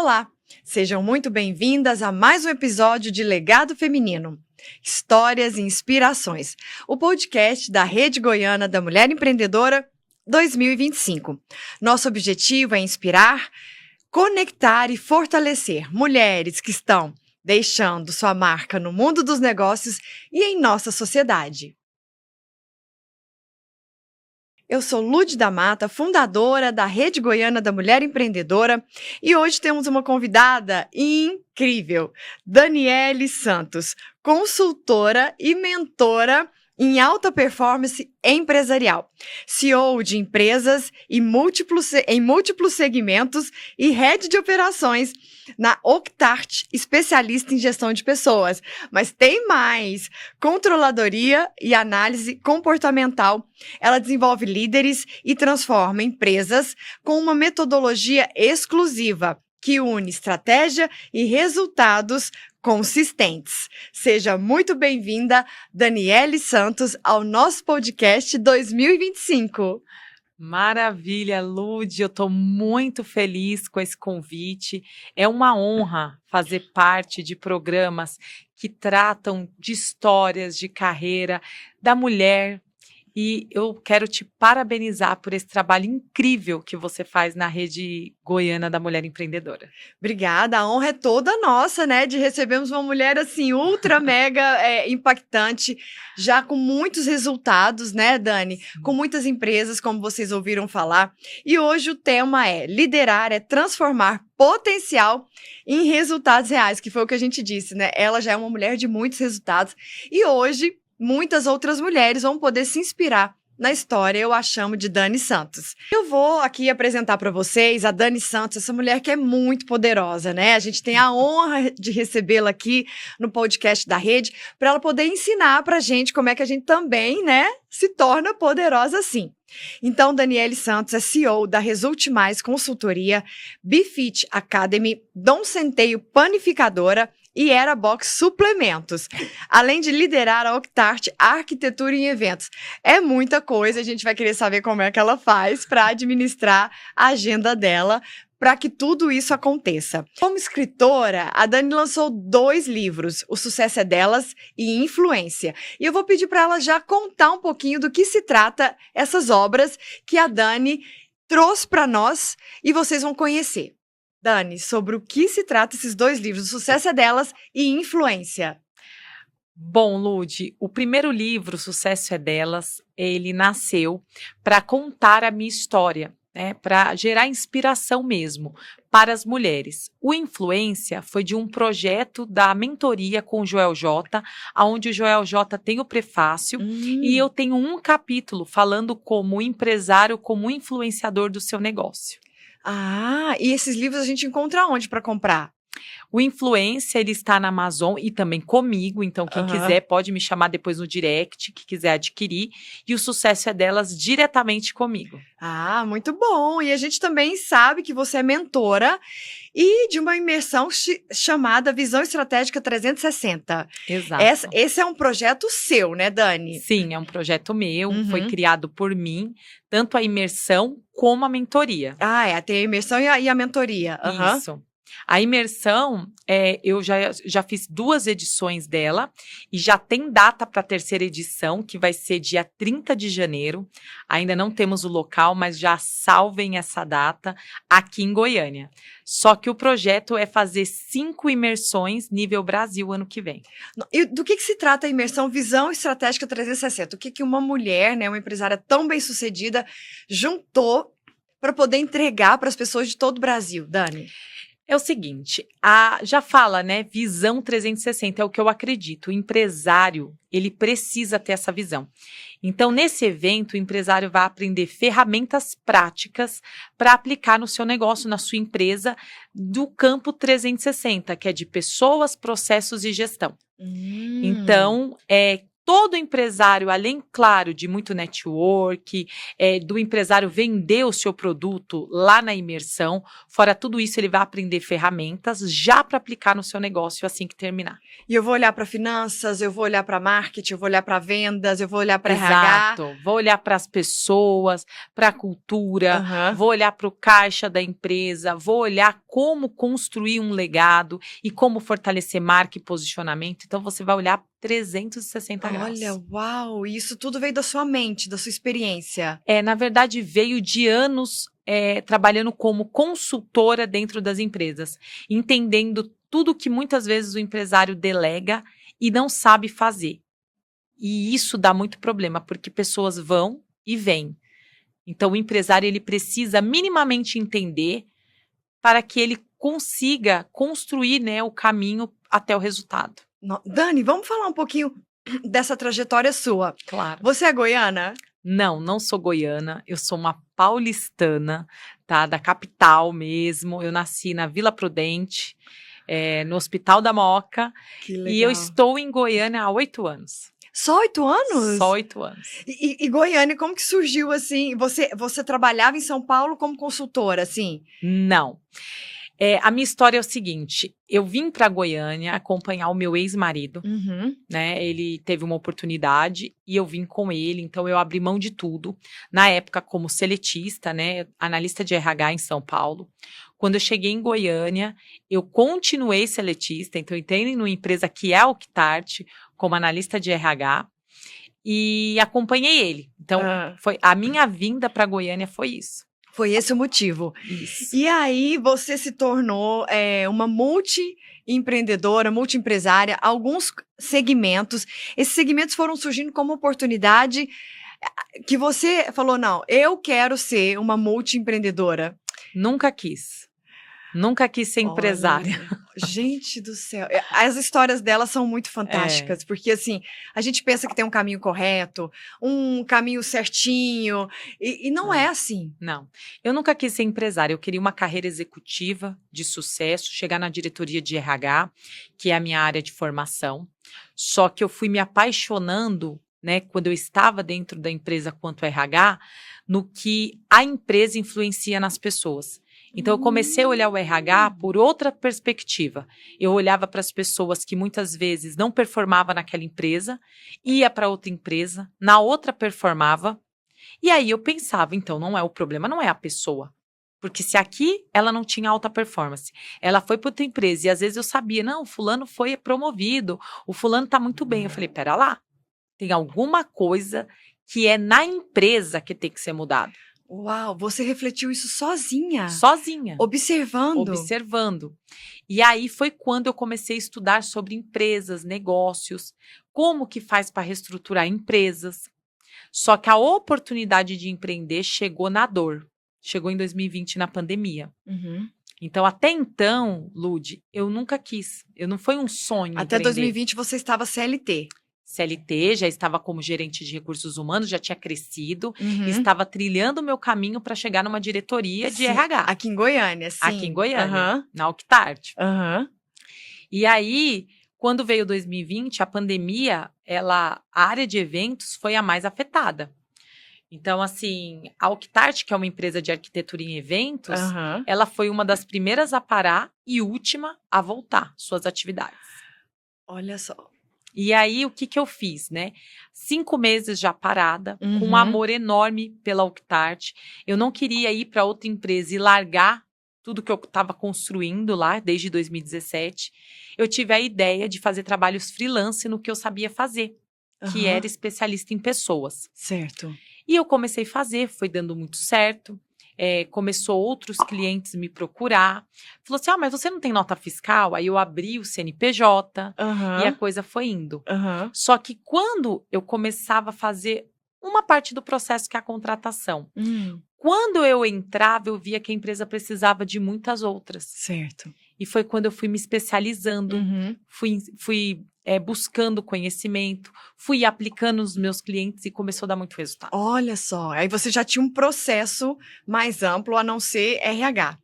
Olá, sejam muito bem-vindas a mais um episódio de Legado Feminino, Histórias e Inspirações, o podcast da Rede Goiana da Mulher Empreendedora 2025. Nosso objetivo é inspirar, conectar e fortalecer mulheres que estão deixando sua marca no mundo dos negócios e em nossa sociedade. Eu sou Lude da Mata, fundadora da Rede Goiana da Mulher Empreendedora, e hoje temos uma convidada incrível, Daniele Santos, consultora e mentora em alta performance empresarial, CEO de empresas em múltiplos segmentos e head de operações na Octart, especialista em gestão de pessoas. Mas tem mais! Controladoria e análise comportamental. Ela desenvolve líderes e transforma empresas com uma metodologia exclusiva que une estratégia e resultados consistentes. Seja muito bem-vinda, Daniele Santos, ao nosso podcast 2025. Maravilha, Lude, eu estou muito feliz com esse convite. É uma honra fazer parte de programas que tratam de histórias de carreira da mulher. E eu quero te parabenizar por esse trabalho incrível que você faz na Rede Goiana da Mulher Empreendedora. Obrigada, a honra é toda nossa, né, de recebermos uma mulher assim, ultra mega impactante, já com muitos resultados, né, Dani? Sim. Com muitas empresas, como vocês ouviram falar. E hoje o tema é liderar, é transformar potencial em resultados reais, que foi o que a gente disse, né? Ela já é uma mulher de muitos resultados. E hoje muitas outras mulheres vão poder se inspirar na história, eu a chamo de Dani Santos. Eu vou aqui apresentar para vocês a Dani Santos, essa mulher que é muito poderosa, né? A gente tem a honra de recebê-la aqui no podcast da Rede, para ela poder ensinar para a gente como é que a gente também, né, se torna poderosa assim. Então, Daniele Santos é CEO da Resulte Mais Consultoria, Bifit Academy, Dom Centeio Panificadora e Era Box Suplementos, além de liderar a Octart Arquitetura em Eventos. É muita coisa, a gente vai querer saber como é que ela faz para administrar a agenda dela, para que tudo isso aconteça. Como escritora, a Dani lançou 2 livros, O Sucesso é Delas e Influência. E eu vou pedir para ela já contar um pouquinho do que se trata essas obras que a Dani trouxe para nós e vocês vão conhecer. Dani, sobre o que se trata esses 2 livros, O Sucesso é Delas e Influência. Bom, Lude, o primeiro livro, O Sucesso é Delas, ele nasceu para contar a minha história, né, para gerar inspiração mesmo para as mulheres. O Influência foi de um projeto da mentoria com o Joel J, onde o Joel J tem o prefácio e eu tenho um capítulo falando como empresário, como influenciador do seu negócio. Ah, e esses livros a gente encontra onde para comprar? O Influência, ele está na Amazon e também comigo, então quem quiser pode me chamar depois no direct, que quiser adquirir, e O Sucesso é Delas diretamente comigo. Ah, muito bom! E a gente também sabe que você é mentora e de uma imersão chamada Visão Estratégica 360. Exato. Esse é um projeto seu, né, Dani? Sim, é um projeto meu, foi criado por mim, tanto a imersão como a mentoria. Ah, tem a imersão e a mentoria. Isso. A imersão, eu já fiz 2 edições dela e já tem data para a 3ª edição, que vai ser dia 30 de janeiro. Ainda não temos o local, mas já salvem essa data aqui em Goiânia. Só que o projeto é fazer 5 imersões nível Brasil ano que vem. E do que se trata a imersão Visão Estratégica 360? O que uma mulher, né, uma empresária tão bem-sucedida, juntou para poder entregar para as pessoas de todo o Brasil, Dani? É o seguinte, já fala, né, visão 360, é o que eu acredito. O empresário, ele precisa ter essa visão. Então, nesse evento, o empresário vai aprender ferramentas práticas para aplicar no seu negócio, na sua empresa, do campo 360, que é de pessoas, processos e gestão. Então, todo empresário, além, claro, de muito network, do empresário vender o seu produto lá na imersão, fora tudo isso, ele vai aprender ferramentas já para aplicar no seu negócio assim que terminar. E eu vou olhar para finanças, eu vou olhar para marketing, eu vou olhar para vendas, eu vou olhar para RH. Exato. Vou olhar para as pessoas, para a cultura, vou olhar para o caixa da empresa, vou olhar como construir um legado e como fortalecer marca e posicionamento. Então, você vai olhar 360 graus. Olha, uau! E isso tudo veio da sua mente, da sua experiência. Na verdade, veio de anos trabalhando como consultora dentro das empresas, entendendo tudo que muitas vezes o empresário delega e não sabe fazer. E isso dá muito problema, porque pessoas vão e vêm. Então, o empresário ele precisa minimamente entender para que ele consiga construir, né, o caminho até o resultado. Dani, vamos falar um pouquinho dessa trajetória sua. Claro. Você é goiana? Não sou goiana, eu sou uma paulistana, tá? Da capital mesmo. Eu nasci na Vila Prudente, no Hospital da Moca. Que legal. E eu estou em Goiânia há 8 anos. Só 8 anos? Só 8 anos. E Goiânia, como que surgiu assim? Você trabalhava em São Paulo como consultora, assim? Não. A minha história é o seguinte, eu vim para Goiânia acompanhar o meu ex-marido, né? Ele teve uma oportunidade e eu vim com ele, então eu abri mão de tudo. Na época, como seletista, né? Analista de RH em São Paulo. Quando eu cheguei em Goiânia, eu continuei seletista, então eu entrei numa empresa que é a Octart, como analista de RH, e acompanhei ele. Então, foi a minha vinda para Goiânia foi isso. Foi esse o motivo. Isso. E aí você se tornou uma multi-empreendedora, multi-empresária, alguns segmentos. Esses segmentos foram surgindo como oportunidade que você falou, não, eu quero ser uma multi-empreendedora. Nunca quis ser empresária. Olha, gente do céu. As histórias dela são muito fantásticas, porque assim, a gente pensa que tem um caminho correto, um caminho certinho, e não é assim. Não, eu nunca quis ser empresária, eu queria uma carreira executiva de sucesso, chegar na diretoria de RH, que é a minha área de formação, só que eu fui me apaixonando, né, quando eu estava dentro da empresa quanto RH, no que a empresa influencia nas pessoas. Então, eu comecei a olhar o RH por outra perspectiva. Eu olhava para as pessoas que muitas vezes não performavam naquela empresa, ia para outra empresa, na outra performava, e aí eu pensava, então, o problema não é a pessoa. Porque se aqui ela não tinha alta performance, ela foi para outra empresa, e às vezes eu sabia, não, o fulano foi promovido, o fulano está muito bem. Eu falei, pera lá, tem alguma coisa que é na empresa que tem que ser mudada. Uau, você refletiu isso sozinha? Sozinha. Observando. E aí foi quando eu comecei a estudar sobre empresas, negócios, como que faz para reestruturar empresas. Só que a oportunidade de empreender chegou na dor. Chegou em 2020, na pandemia. Então, até então, Lud, eu nunca quis. Não foi um sonho até empreender. 2020 você estava CLT. CLT, já estava como gerente de recursos humanos, já tinha crescido, estava trilhando o meu caminho para chegar numa diretoria de RH. Aqui em Goiânia, sim. Aqui em Goiânia, na Octart. E aí, quando veio 2020, a pandemia, a área de eventos foi a mais afetada. Então, assim, a Octart, que é uma empresa de arquitetura em eventos, ela foi uma das primeiras a parar e última a voltar suas atividades. Olha só. E aí, o que eu fiz, né? 5 meses já parada, com um amor enorme pela Octart. Eu não queria ir para outra empresa e largar tudo que eu estava construindo lá, desde 2017. Eu tive a ideia de fazer trabalhos freelance no que eu sabia fazer, que era especialista em pessoas. Certo. E eu comecei a fazer, foi dando muito certo. Começou outros clientes me procurar. Falou assim, mas você não tem nota fiscal? Aí eu abri o CNPJ e a coisa foi indo. Só que quando eu começava a fazer uma parte do processo, que é a contratação, quando eu entrava, eu via que a empresa precisava de muitas outras. Certo. E foi quando eu fui me especializando, fui buscando conhecimento, fui aplicando nos meus clientes e começou a dar muito resultado. Olha só, aí você já tinha um processo mais amplo a não ser RH.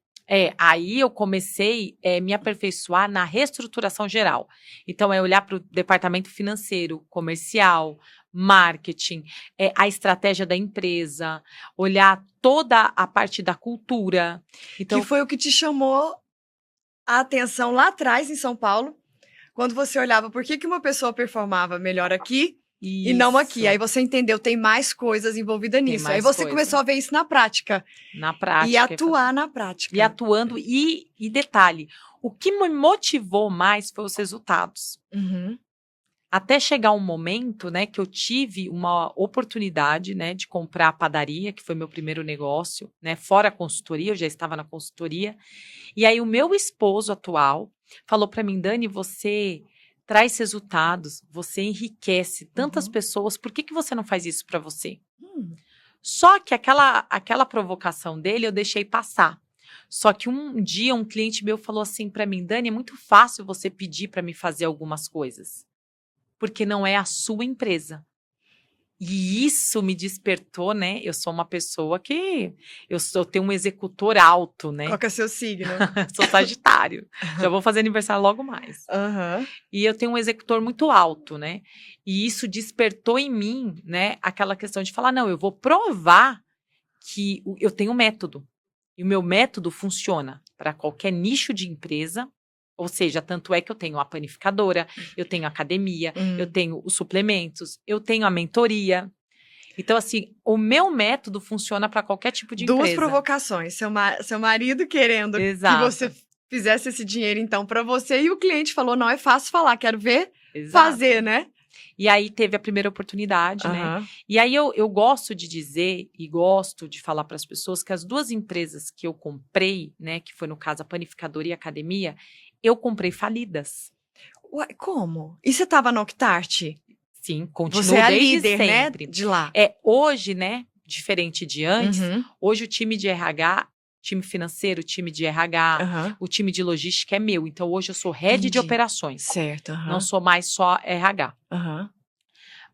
Aí eu comecei a me aperfeiçoar na reestruturação geral. Então, é olhar para o departamento financeiro, comercial, marketing, a estratégia da empresa, olhar toda a parte da cultura. Então, Que foi o que te chamou a atenção lá atrás, em São Paulo, quando você olhava por que uma pessoa performava melhor aqui e não aqui. isso, Aí você entendeu, tem mais coisas envolvidas tem nisso. Aí mais você coisa. começou a ver isso na prática. Na prática. E atuar na prática. E atuando. E detalhe, o que me motivou mais foi os resultados. Uhum. Até chegar um momento, né, que eu tive uma oportunidade, né, de comprar a padaria, que foi meu primeiro negócio, né, fora a consultoria, eu já estava na consultoria. E aí o meu esposo atual falou para mim, Dani, você traz resultados, você enriquece tantas pessoas, por que você não faz isso para você? Só que aquela provocação dele eu deixei passar. Só que um dia um cliente meu falou assim para mim, Dani, é muito fácil você pedir para me fazer algumas coisas, porque não é a sua empresa. E isso me despertou, né? Eu sou uma pessoa que eu tenho um executor alto, né? Qual que é o seu signo? Sou Sagitário. Já vou fazer aniversário logo mais. Uhum. E eu tenho um executor muito alto, né? E isso despertou em mim, né, aquela questão de falar, não, eu vou provar que eu tenho método. E o meu método funciona para qualquer nicho de empresa. Ou seja, tanto é que eu tenho a panificadora, eu tenho a academia, eu tenho os suplementos, eu tenho a mentoria. Então, assim, o meu método funciona para qualquer tipo de Duas empresa. provocações. Seu marido querendo Exato. que você fizesse esse dinheiro, então, para você. E o cliente falou, não é fácil falar, quero ver Exato. fazer, né? E aí teve a primeira oportunidade, né? E aí eu gosto de dizer e gosto de falar para as pessoas que as duas empresas que eu comprei, né, que foi no caso a panificadora e a academia, eu comprei falidas. Ué, como? E você estava no Octart? Sim, continuo Você é a desde líder, sempre. né, de lá. Hoje, né, diferente de antes, hoje o time de RH, time financeiro, time de RH, o time de logística é meu. Então, hoje eu sou head de operações. Certo. Não sou mais só RH.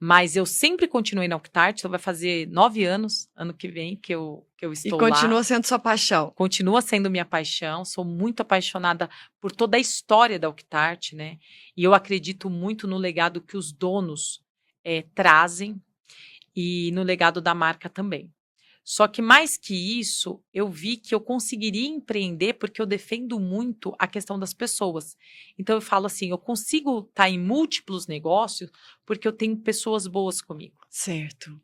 Mas eu sempre continuei na Octart, então vai fazer 9 anos, ano que vem, que eu estou lá. E continua sendo sua paixão. Continua sendo minha paixão, sou muito apaixonada por toda a história da Octart, né? E eu acredito muito no legado que os donos trazem e no legado da marca também. Só que mais que isso, eu vi que eu conseguiria empreender porque eu defendo muito a questão das pessoas. Então eu falo assim, eu consigo estar em múltiplos negócios porque eu tenho pessoas boas comigo. Certo.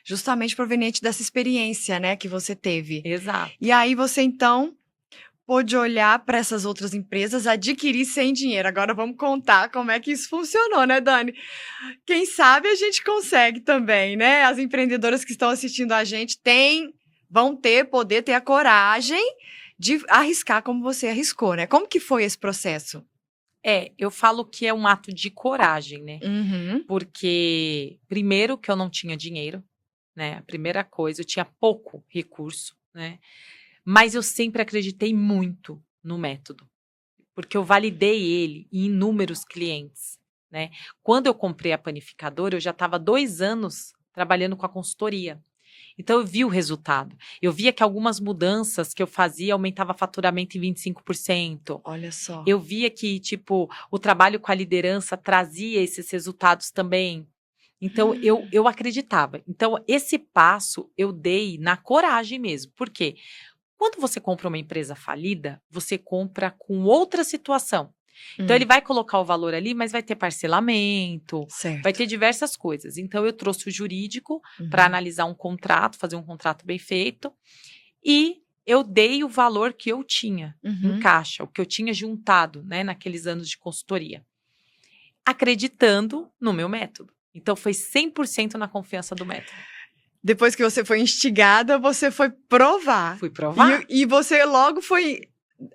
Justamente proveniente dessa experiência, né, que você teve. Exato. E aí você, então, pôde olhar para essas outras empresas, adquirir sem dinheiro. Agora vamos contar como é que isso funcionou, né, Dani? Quem sabe a gente consegue também, né? As empreendedoras que estão assistindo a gente vão poder ter a coragem de arriscar como você arriscou, né? Como que foi esse processo? Eu falo que é um ato de coragem, né? Porque, primeiro, que eu não tinha dinheiro, né? A primeira coisa, eu tinha pouco recurso, né? Mas eu sempre acreditei muito no método, porque eu validei ele em inúmeros clientes, né? Quando eu comprei a panificadora, eu já estava 2 anos trabalhando com a consultoria. Então, eu vi o resultado. Eu via que algumas mudanças que eu fazia aumentava faturamento em 25%. Olha só. Eu via que, tipo, o trabalho com a liderança trazia esses resultados também. Então, eu acreditava. Então, esse passo eu dei na coragem mesmo. Por quê? Quando você compra uma empresa falida, você compra com outra situação. Então, ele vai colocar o valor ali, mas vai ter parcelamento, vai ter diversas coisas. Então, eu trouxe o jurídico para analisar um contrato, fazer um contrato bem feito. E eu dei o valor que eu tinha em caixa, o que eu tinha juntado, né, naqueles anos de consultoria. Acreditando no meu método. Então, foi 100% na confiança do método. Depois que você foi instigada, você foi provar. Fui provar. E você logo foi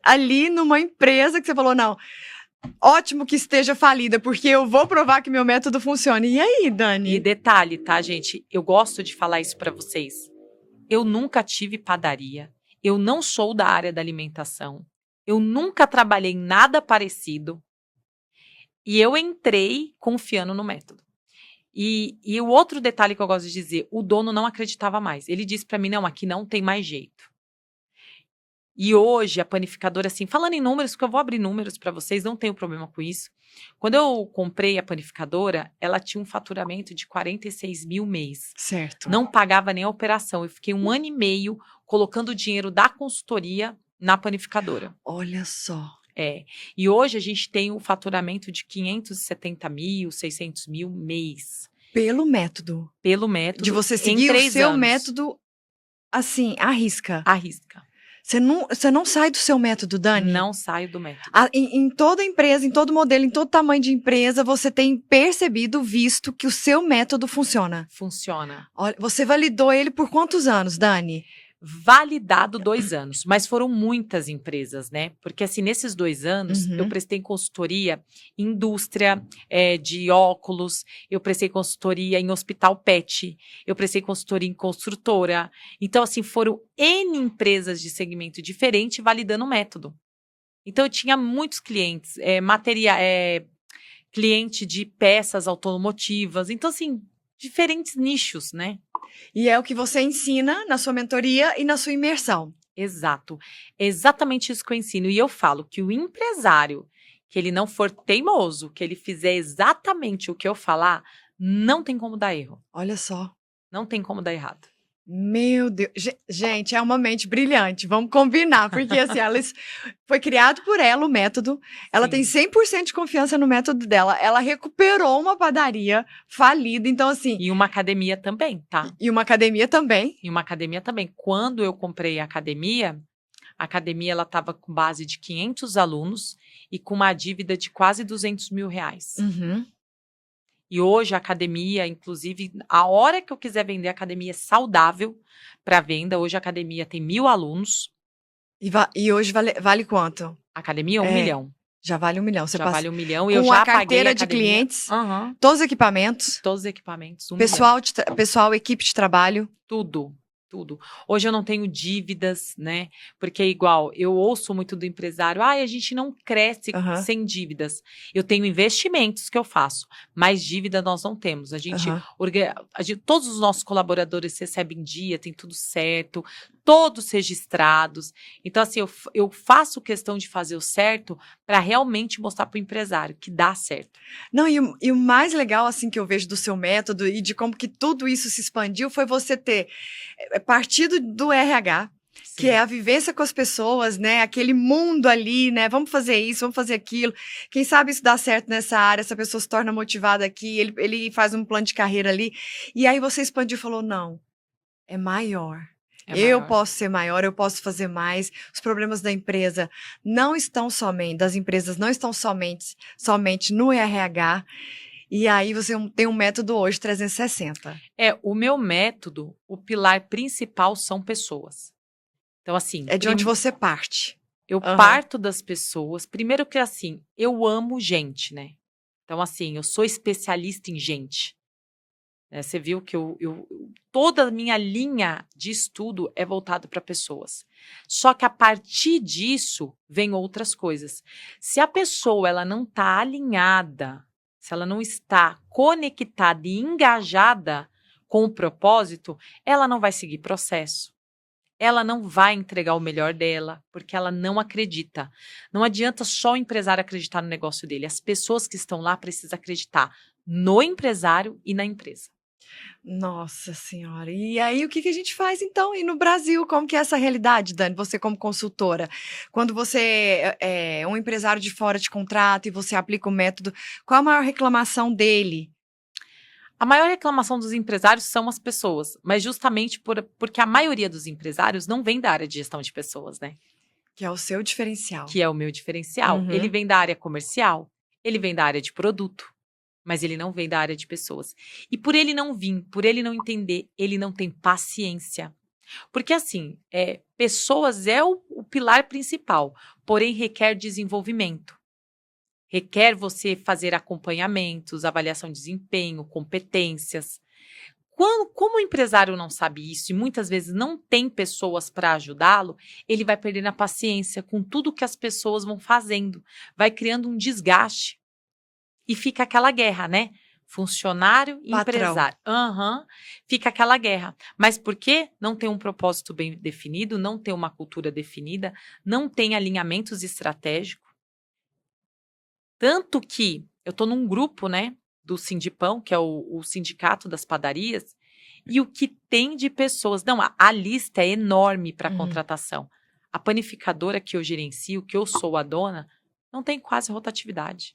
ali numa empresa que você falou, não, ótimo que esteja falida, porque eu vou provar que meu método funciona. E aí, Dani? E detalhe, tá, gente? Eu gosto de falar isso para vocês. Eu nunca tive padaria. Eu não sou da área da alimentação. Eu nunca trabalhei em nada parecido. E eu entrei confiando no método. E o outro detalhe que eu gosto de dizer, o dono não acreditava mais. Ele disse para mim, não, aqui não tem mais jeito. E hoje a panificadora, assim, falando em números, porque eu vou abrir números para vocês, não tenho problema com isso. Quando eu comprei a panificadora, ela tinha um faturamento de 46 mil mês. Certo. Não pagava nem a operação. Eu fiquei 1 ano e meio colocando o dinheiro da consultoria na panificadora. Olha só. E hoje a gente tem um faturamento de 570 mil, 600 mil mês. Pelo método. Pelo método. De você em seguir o 3 seu anos. método, assim, à risca. À risca. Você não sai do seu método, Dani? Não saio do método. Em toda empresa, em todo modelo, em todo tamanho de empresa, você tem percebido, visto que o seu método funciona. Funciona. Olha, você validou ele por quantos anos, Dani? Validado 2 anos, mas foram muitas empresas, né? Porque assim, nesses 2 anos, Uhum. eu prestei consultoria em indústria de óculos, eu prestei consultoria em hospital pet, eu prestei consultoria em construtora. Então, assim, foram N empresas de segmento diferente validando o método. Então, eu tinha muitos clientes, cliente de peças automotivas. Então, assim, diferentes nichos, né? E é o que você ensina na sua mentoria e na sua imersão. Exato. É exatamente isso que eu ensino. E eu falo que o empresário, que ele não for teimoso, que ele fizer exatamente o que eu falar, não tem como dar erro. Olha só. Não tem como dar errado. Meu Deus. Gente, é uma mente brilhante. Vamos combinar. Porque, assim, foi criado por ela o método. Ela tem 100% de confiança no método dela. Ela recuperou uma padaria falida. Então, assim... E uma academia também, tá? E uma academia também. E uma academia também. Quando eu comprei a academia ela estava com base de 500 alunos e com uma dívida de quase 200 mil reais. Uhum. E hoje a academia, inclusive, a hora que eu quiser vender a academia é saudável para venda. Hoje a academia tem 1.000 alunos. E hoje vale quanto? A academia é 1 milhão. Já vale 1 milhão. Você já passa vale 1 milhão. com Eu já a carteira paguei a de clientes, Uhum. todos os equipamentos. Todos os equipamentos. 1 milhão. Pessoal, equipe de trabalho. Tudo. Hoje eu não tenho dívidas, né? Porque é igual, eu ouço muito do empresário, a gente não cresce sem dívidas. Eu tenho investimentos que eu faço, mas dívida nós não temos. A gente, todos os nossos colaboradores recebem em dia, tem tudo certo, todos registrados. Então, assim, eu faço questão de fazer o certo para realmente mostrar para o empresário que dá certo. Não, e o mais legal, assim, que eu vejo do seu método e de como que tudo isso se expandiu foi você ter partido do RH, Sim. que é a vivência com as pessoas, né? Aquele mundo ali, né? Vamos fazer isso, vamos fazer aquilo. Quem sabe isso dá certo nessa área, essa pessoa se torna motivada aqui, ele faz um plano de carreira ali. E aí você expandiu e falou, não, é maior. Eu posso ser maior, eu posso fazer mais. Os problemas da empresa das empresas não estão somente no RH. E aí você tem um método hoje 360. O meu método, o pilar principal são pessoas. Então, assim... É de onde você parte. Eu parto das pessoas. Primeiro que, assim, eu amo gente, né? Então, assim, eu sou especialista em gente. Você viu que toda a minha linha de estudo é voltada para pessoas. Só que a partir disso, vem outras coisas. Se a pessoa ela não está alinhada, se ela não está conectada e engajada com o propósito, ela não vai seguir processo. Ela não vai entregar o melhor dela, porque ela não acredita. Não adianta só o empresário acreditar no negócio dele. As pessoas que estão lá precisam acreditar no empresário e na empresa. Nossa Senhora. E aí, o que a gente faz, então? E no Brasil, como que é essa realidade, Dani? Você como consultora, quando você é um empresário de fora te contrata e você aplica o método, qual a maior reclamação dele? A maior reclamação dos empresários são as pessoas, mas justamente porque a maioria dos empresários não vem da área de gestão de pessoas, né? Que é o seu diferencial. Que é o meu diferencial. Uhum. Ele vem da área comercial, ele vem da área de produto, mas ele não vem da área de pessoas. E por ele não vir, por ele não entender, ele não tem paciência. Porque assim, pessoas é o pilar principal, porém requer desenvolvimento. Requer você fazer acompanhamentos, avaliação de desempenho, competências. Como o empresário não sabe isso e muitas vezes não tem pessoas para ajudá-lo, ele vai perdendo a paciência com tudo que as pessoas vão fazendo. Vai criando um desgaste. E fica aquela guerra, né? Funcionário e Patrão. empresário. Fica aquela guerra. Mas por quê? Não tem um propósito bem definido, não tem uma cultura definida, não tem alinhamentos estratégicos. Tanto que eu estou num grupo, né, do Sindipão, que é o sindicato das padarias, e o que tem de pessoas... Não, a lista é enorme para contratação. A panificadora que eu gerencio, que eu sou a dona, não tem quase rotatividade.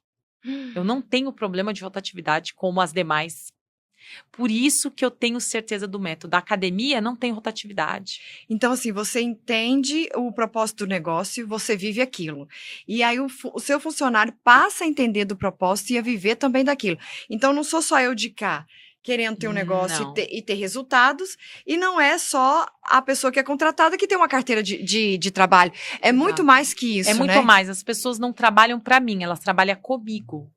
Eu não tenho problema de rotatividade como as demais. Por isso que eu tenho certeza do método. A academia não tem rotatividade. Então, assim, você entende o propósito do negócio, você vive aquilo. E aí o seu funcionário passa a entender do propósito e a viver também daquilo. Então, não sou só eu de cá querendo ter um negócio e ter resultados, e não é só a pessoa que é contratada que tem uma carteira de trabalho. É muito mais que isso, né? É muito mais. As pessoas não trabalham para mim, elas trabalham comigo.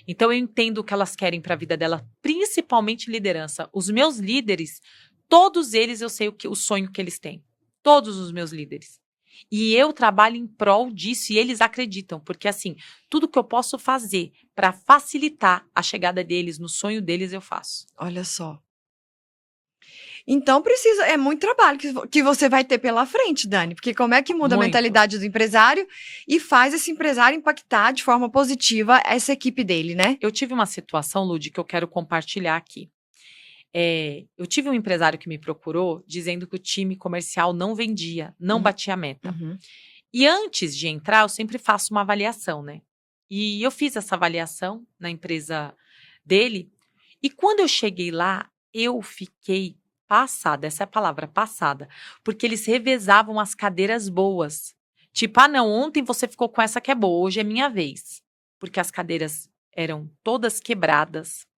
Então, eu entendo o que elas querem para a vida dela, principalmente liderança. Os meus líderes, todos eles eu sei o sonho que eles têm. Todos os meus líderes. E eu trabalho em prol disso e eles acreditam. Porque, assim, tudo que eu posso fazer para facilitar a chegada deles no sonho deles, eu faço. Olha só. Então, é muito trabalho que você vai ter pela frente, Dani. Porque como é que muda a mentalidade do empresário e faz esse empresário impactar de forma positiva essa equipe dele, né? Eu tive uma situação, Lud, que eu quero compartilhar aqui. Eu tive um empresário que me procurou dizendo que o time comercial não vendia, não batia a meta. E antes de entrar, eu sempre faço uma avaliação, né? E eu fiz essa avaliação na empresa dele. E quando eu cheguei lá, eu fiquei passada, essa é a palavra, passada. Porque eles revezavam as cadeiras boas. Tipo, não, ontem você ficou com essa que é boa, hoje é minha vez. Porque as cadeiras eram todas quebradas.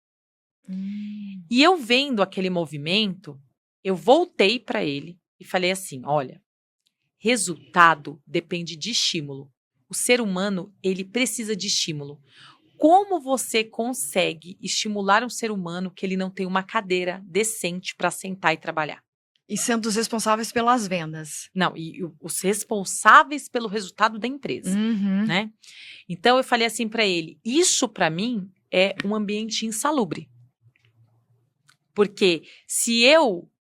E eu vendo aquele movimento, eu voltei para ele e falei assim, olha, resultado depende de estímulo. O ser humano, ele precisa de estímulo. Como você consegue estimular um ser humano que ele não tem uma cadeira decente para sentar e trabalhar? E sendo os responsáveis pelas vendas. Não, e os responsáveis pelo resultado da empresa, né? Então, eu falei assim para ele, isso para mim é um ambiente insalubre. Porque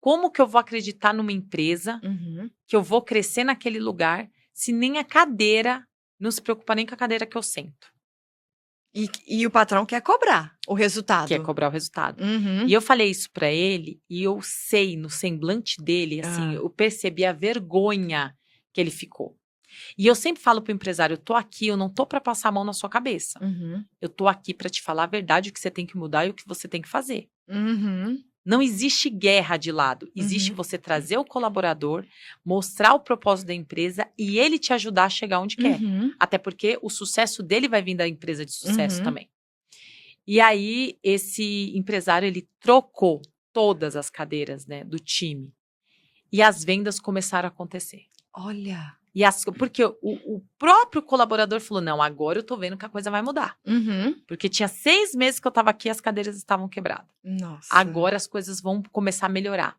como que eu vou acreditar numa empresa que eu vou crescer naquele lugar se nem a cadeira, não se preocupa nem com a cadeira que eu sento? E o patrão quer cobrar o resultado. Quer cobrar o resultado. E eu falei isso pra ele e eu sei no semblante dele, assim, eu percebi a vergonha que ele ficou. E eu sempre falo pro empresário, eu tô aqui, eu não tô pra passar a mão na sua cabeça. Eu tô aqui pra te falar a verdade, o que você tem que mudar e o que você tem que fazer. Não existe guerra de lado. Existe você trazer o colaborador, mostrar o propósito da empresa e ele te ajudar a chegar onde quer. Até porque o sucesso dele vai vir da empresa de sucesso também. E aí, esse empresário, ele trocou todas as cadeiras, né, do time. E as vendas começaram a acontecer. Olha... Porque o próprio colaborador falou, não, agora eu tô vendo que a coisa vai mudar. Porque tinha 6 meses que eu tava aqui e as cadeiras estavam quebradas. Nossa. Agora as coisas vão começar a melhorar.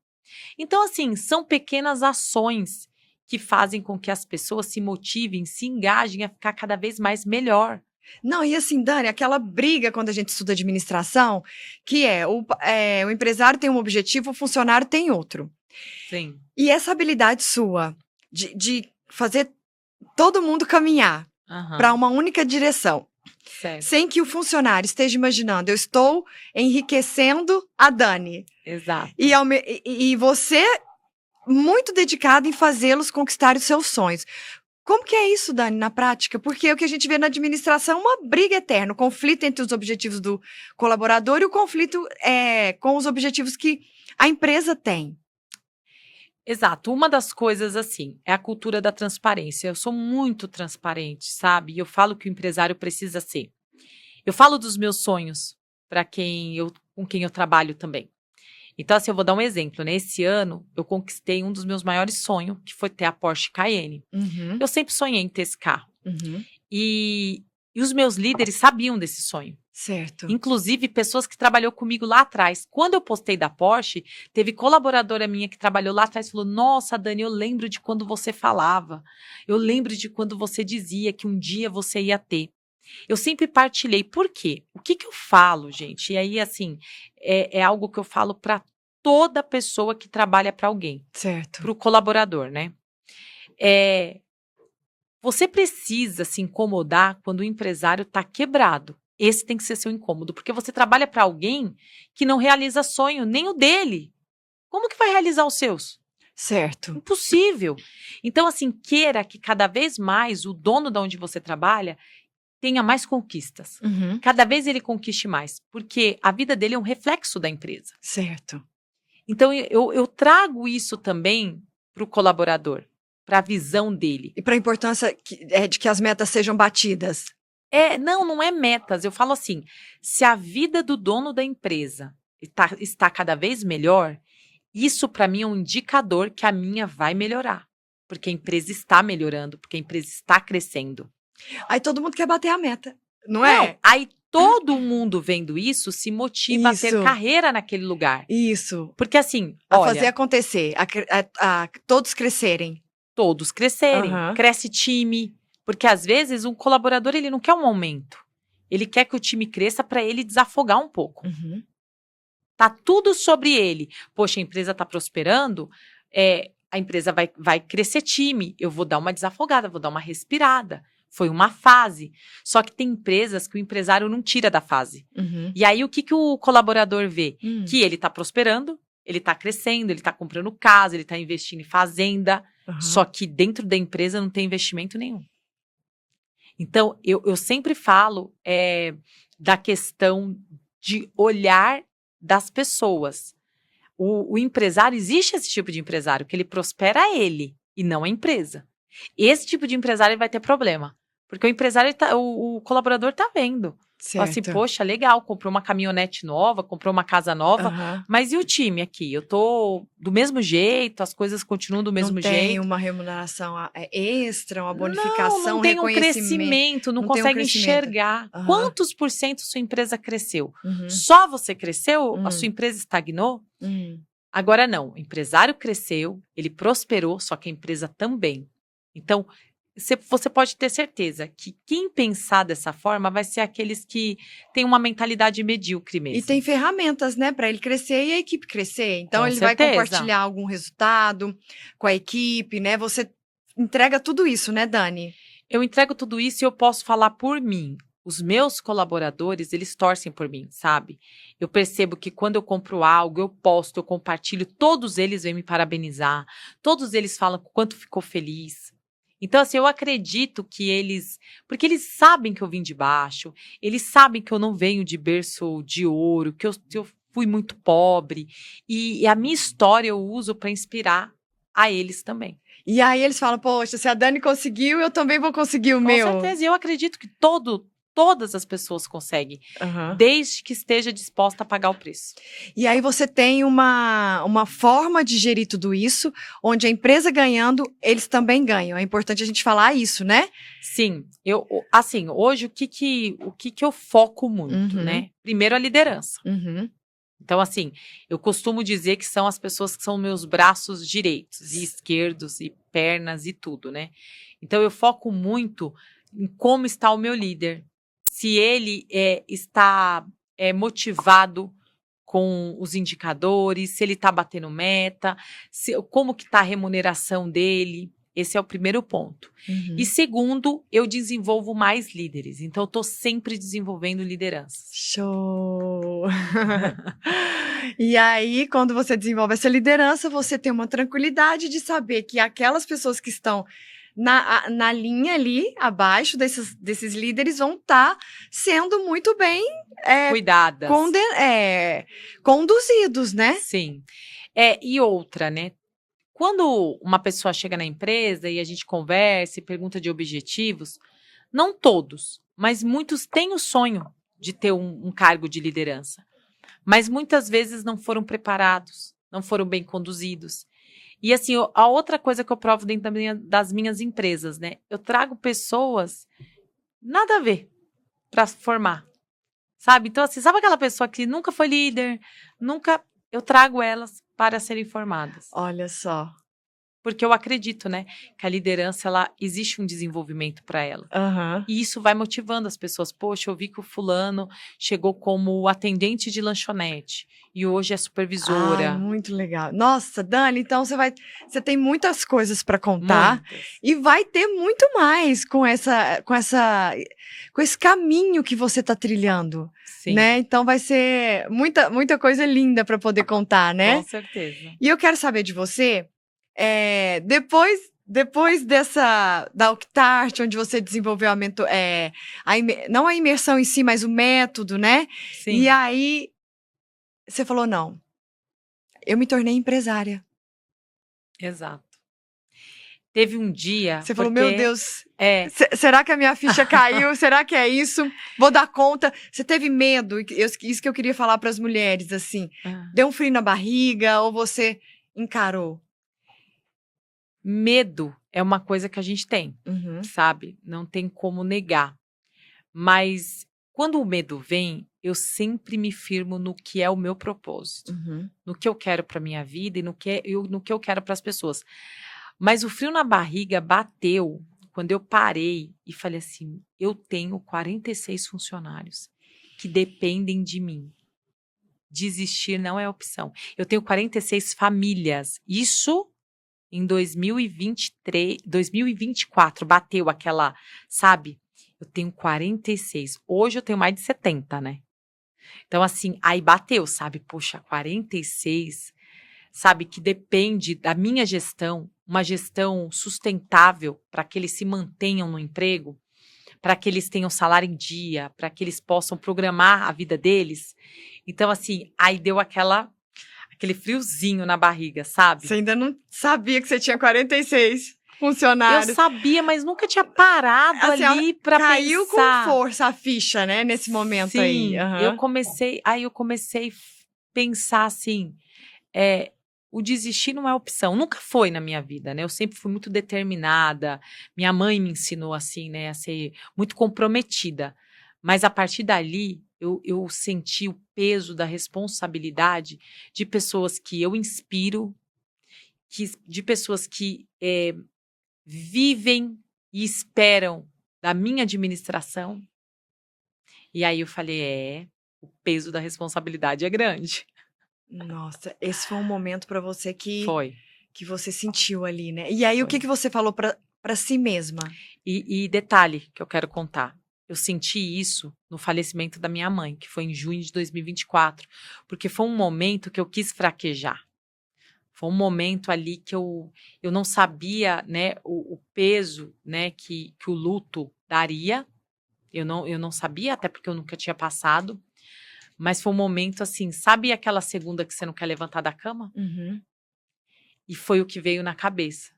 Então, assim, são pequenas ações que fazem com que as pessoas se motivem, se engajem a ficar cada vez mais melhor. Não, e assim, Dani, aquela briga quando a gente estuda administração, que o empresário tem um objetivo, o funcionário tem outro. Sim. E essa habilidade sua de fazer todo mundo caminhar para uma única direção. Certo. Sem que o funcionário esteja imaginando, eu estou enriquecendo a Dani. Exato. E você muito dedicado em fazê-los conquistar os seus sonhos. Como que é isso, Dani, na prática? Porque o que a gente vê na administração é uma briga eterna, o conflito entre os objetivos do colaborador e o conflito com os objetivos que a empresa tem. Exato. Uma das coisas, assim, é a cultura da transparência. Eu sou muito transparente, sabe? E eu falo que o empresário precisa ser. Eu falo dos meus sonhos com quem eu trabalho também. Então, assim, eu vou dar um exemplo, né? Esse ano, eu conquistei um dos meus maiores sonhos, que foi ter a Porsche Cayenne. Eu sempre sonhei em ter esse carro. E os meus líderes sabiam desse sonho. Certo. Inclusive, pessoas que trabalhou comigo lá atrás. Quando eu postei da Porsche, teve colaboradora minha que trabalhou lá atrás e falou, nossa, Dani, eu lembro de quando você falava. Eu lembro de quando você dizia que um dia você ia ter. Eu sempre partilhei. Por quê? O que eu falo, gente? E aí, assim, é algo que eu falo para toda pessoa que trabalha para alguém, Certo. para o colaborador, né? Você precisa se incomodar quando o empresário está quebrado. Esse tem que ser seu incômodo, porque você trabalha para alguém que não realiza sonho, nem o dele. Como que vai realizar os seus? Certo. Impossível. Então, assim, queira que cada vez mais o dono de onde você trabalha tenha mais conquistas. Uhum. Cada vez ele conquiste mais, porque a vida dele é um reflexo da empresa. Certo. Então, eu trago isso também para o colaborador, para a visão dele. E para a importância de que as metas sejam batidas. Não é metas. Eu falo assim, se a vida do dono da empresa está cada vez melhor, isso para mim é um indicador que a minha vai melhorar. Porque a empresa está melhorando, porque a empresa está crescendo. Aí todo mundo quer bater a meta, não é? Aí todo mundo vendo isso se motiva a ter Isso. carreira naquele lugar. Isso. Porque assim, A olha, fazer acontecer, a todos crescerem. todos crescerem, Aham. cresce time. Porque às vezes um colaborador ele não quer um aumento. Ele quer que o time cresça para ele desafogar um pouco. Uhum. Tá tudo sobre ele. Poxa, a empresa tá prosperando, a empresa vai crescer time. Eu vou dar uma desafogada, vou dar uma respirada. Foi uma fase. Só que tem empresas que o empresário não tira da fase. Uhum. E aí o que o colaborador vê? Hum. Que ele tá prosperando, ele tá crescendo, ele tá comprando casa, ele tá investindo em fazenda. Uhum. Só que dentro da empresa não tem investimento nenhum. Então, eu sempre falo da questão de olhar das pessoas. O empresário, existe esse tipo de empresário, que ele prospera ele e não a empresa. Esse tipo de empresário vai ter problema. Porque o empresário, o colaborador tá vendo. Fala assim, Certo. poxa, legal, comprou uma caminhonete nova, comprou uma casa nova, Aham. mas e o time aqui? Eu tô do mesmo jeito, as coisas continuam do mesmo Não tem jeito. uma remuneração extra, uma bonificação, Não tem um reconhecimento. crescimento, não Não tem um consegue crescimento. enxergar. Aham. Quantos por cento sua empresa cresceu? Uhum. Só você cresceu? A Hum. sua empresa estagnou? Hum. Agora não, o empresário cresceu, ele prosperou, só que a empresa também. Então, você pode ter certeza que quem pensar dessa forma vai ser aqueles que têm uma mentalidade medíocre mesmo. E tem ferramentas, né, para ele crescer e a equipe crescer. Então, Com ele vai certeza. compartilhar algum resultado com a equipe, né? Você entrega tudo isso, né, Dani? Eu entrego tudo isso e eu posso falar por mim. Os meus colaboradores, eles torcem por mim, sabe? Eu percebo que quando eu compro algo, eu posto, eu compartilho, todos eles vêm me parabenizar, todos eles falam o quanto ficou feliz. Então, assim, eu acredito que porque eles sabem que eu vim de baixo, eles sabem que eu não venho de berço de ouro, que eu fui muito pobre, e a minha história eu uso para inspirar a eles também. E aí eles falam, poxa, se a Dani conseguiu, eu também vou conseguir o meu. Com certeza, e eu acredito que todas as pessoas conseguem, Aham. desde que esteja disposta a pagar o preço. E aí você tem uma forma de gerir tudo isso, onde a empresa ganhando, eles também ganham. É importante a gente falar isso, né? Sim, assim, hoje o que eu foco muito, Uhum. né? Primeiro a liderança. Uhum. Então, assim, eu costumo dizer que são as pessoas que são meus braços direitos e esquerdos e pernas e tudo, né? Então, eu foco muito em como está o meu líder. Se ele está motivado com os indicadores, se ele está batendo meta, como que está a remuneração dele. Esse é o primeiro ponto. Uhum. E segundo, eu desenvolvo mais líderes. Então, eu estou sempre desenvolvendo lideranças. Show! E aí, quando você desenvolve essa liderança, você tem uma tranquilidade de saber que aquelas pessoas que estão na linha ali, abaixo desses líderes, vão estar sendo muito bem Cuidadas. conduzidos, né? Sim. E outra, né? Quando uma pessoa chega na empresa e a gente conversa e pergunta de objetivos, não todos, mas muitos têm o sonho de ter um cargo de liderança. Mas muitas vezes não foram preparados, não foram bem conduzidos. E assim, a outra coisa que eu provo dentro das minhas empresas, né? Eu trago pessoas nada a ver para formar, sabe? Então assim, sabe aquela pessoa que nunca foi líder, eu trago elas para serem formadas. Olha só. Porque eu acredito, né, que a liderança, ela existe um desenvolvimento para ela. Aham. E isso vai motivando as pessoas. Poxa, eu vi que o fulano chegou como atendente de lanchonete e hoje é Ai, supervisora. muito legal. Nossa, Dani, então você tem muitas coisas para contar Muitas. e vai ter muito mais com esse caminho que você tá trilhando, Sim, né? Então vai ser muita coisa linda para poder contar, né? com certeza. E eu quero saber de você, depois da Octart, onde você desenvolveu não a imersão em si, mas o método, né? Sim. E aí você falou, não, eu me tornei empresária. Exato. Teve um dia. Você falou, meu porque- Deus, É, será que a minha ficha caiu? Será que é isso? Vou dar conta. Você teve medo? Isso que eu queria falar para as mulheres, assim. Deu um frio na barriga ou você encarou? medo é uma coisa que a gente tem, Uhum. sabe? Não tem como negar. Mas quando o medo vem, eu sempre me firmo no que é o meu propósito, Uhum. no que eu quero para minha vida e no que eu quero para as pessoas. Mas o frio na barriga bateu quando eu parei e falei assim: eu tenho 46 funcionários que dependem de mim. Desistir não é opção. Eu tenho 46 famílias. Isso em 2024 bateu aquela, sabe? Eu tenho 46. Hoje eu tenho mais de 70, né? Então, assim, aí bateu, sabe? Poxa, 46, sabe? Que depende da minha gestão, uma gestão sustentável para que eles se mantenham no emprego, para que eles tenham salário em dia, para que eles possam programar a vida deles. Então, assim, aí deu aquele friozinho na barriga, sabe? Você ainda não sabia que você tinha 46 Eu funcionários. sabia, mas nunca tinha parado Assim, ali para pensar. caiu com força a ficha, né? Nesse momento aí. Sim, Aham. eu comecei a pensar assim, o desistir não é opção, nunca foi na minha vida, né? Eu sempre fui muito determinada, minha mãe me ensinou assim, né, a ser muito comprometida, mas a partir dali eu senti o peso da responsabilidade de pessoas que eu inspiro, de pessoas que vivem e esperam da minha administração. E aí eu falei, o peso da responsabilidade é grande. Nossa, esse foi um momento pra você Foi. que você sentiu ali, né? E aí, o Foi. que você falou pra si mesma? E detalhe que eu quero contar. Eu senti isso no falecimento da minha mãe, que foi em junho de 2024, porque foi um momento que eu quis fraquejar. Foi um momento ali que eu não sabia, né, o peso, né, que o luto daria. Eu não sabia, até porque eu nunca tinha passado. Mas foi um momento assim, sabe aquela segunda que você não quer levantar da cama? Uhum. E foi o que veio na cabeça.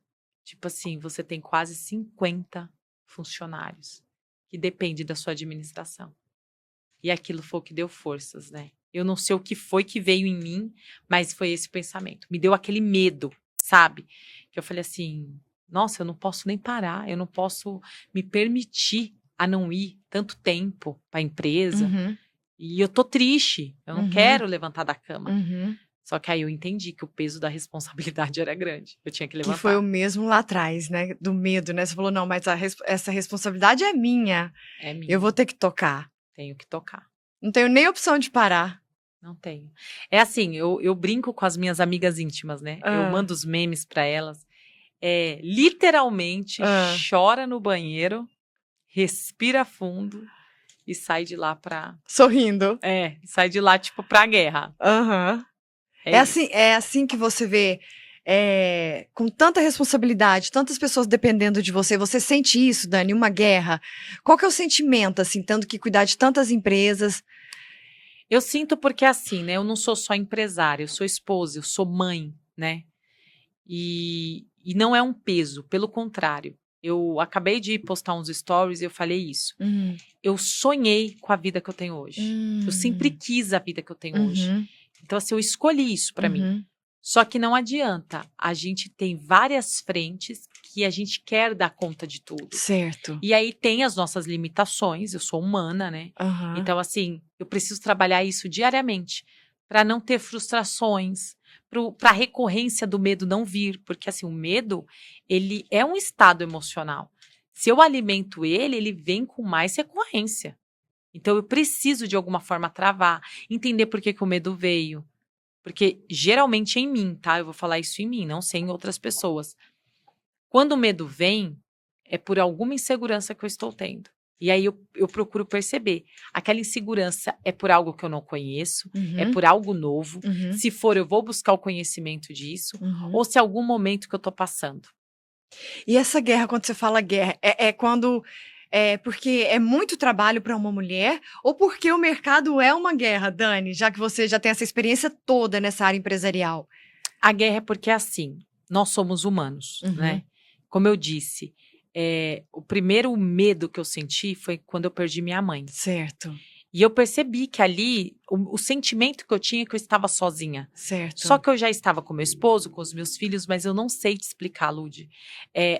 Tipo assim, você tem quase 50 funcionários que dependem da sua administração. E aquilo foi o que deu forças, né? Eu não sei o que foi que veio em mim, mas foi esse pensamento. Me deu aquele medo, sabe? Que eu falei assim, nossa, eu não posso nem parar, eu não posso me permitir a não ir tanto tempo para a empresa. Uhum. E eu tô triste, eu não Uhum. quero levantar da cama. Uhum. Só que aí eu entendi que o peso da responsabilidade era grande. Eu tinha que levantar. Que foi o mesmo lá atrás, né? Do medo, né? Você falou, não, mas essa responsabilidade é minha. É minha. Eu vou ter que tocar. Tenho que tocar. Não tenho nem opção de parar. Não tenho. É assim, eu brinco com as minhas amigas íntimas, né? Eu mando os memes pra elas. Literalmente, chora no banheiro, respira fundo e sai de lá pra... Sorrindo. Sai de lá, tipo, pra guerra. Aham. É assim que você vê, com tanta responsabilidade, tantas pessoas dependendo de você. Você sente isso, Dani, uma guerra? Qual que é o sentimento, assim, tendo que cuidar de tantas empresas? Eu sinto porque, assim, né? Eu não sou só empresária, eu sou esposa, eu sou mãe, né? E não é um peso, pelo contrário. Eu acabei de postar uns stories e eu falei isso. Eu sonhei com a vida que eu tenho hoje. Eu sempre quis a vida que eu tenho hoje. Então, assim, eu escolhi isso pra mim. Só que não adianta. A gente tem várias frentes que a gente quer dar conta de tudo. Certo. E aí tem as nossas limitações. Eu sou humana, né? Então, assim, eu preciso trabalhar isso diariamente para não ter frustrações, para a recorrência do medo não vir, porque assim, o medo, ele é um estado emocional. Se eu alimento ele, ele vem com mais recorrência. Então eu preciso de alguma forma travar, entender por que o medo veio. Porque geralmente é em mim, tá? Eu vou falar isso em mim, não sei em outras pessoas. Quando o medo vem, é por alguma insegurança que eu estou tendo. E aí eu procuro perceber. Aquela insegurança é por algo que eu não conheço, é por algo novo. Se for, eu vou buscar o conhecimento disso, ou se é algum momento que eu tô passando. E essa guerra, quando você fala guerra, é quando... É porque é muito trabalho para uma mulher ou porque o mercado é uma guerra, Dani, já que você já tem essa experiência toda nessa área empresarial? A guerra é porque, assim, nós somos humanos, né? Como eu disse, o primeiro medo que eu senti foi quando eu perdi minha mãe. Certo. E eu percebi que ali, o sentimento que eu tinha é que eu estava sozinha. Certo. Só que eu já estava com meu esposo, com os meus filhos, mas eu não sei te explicar, Lud.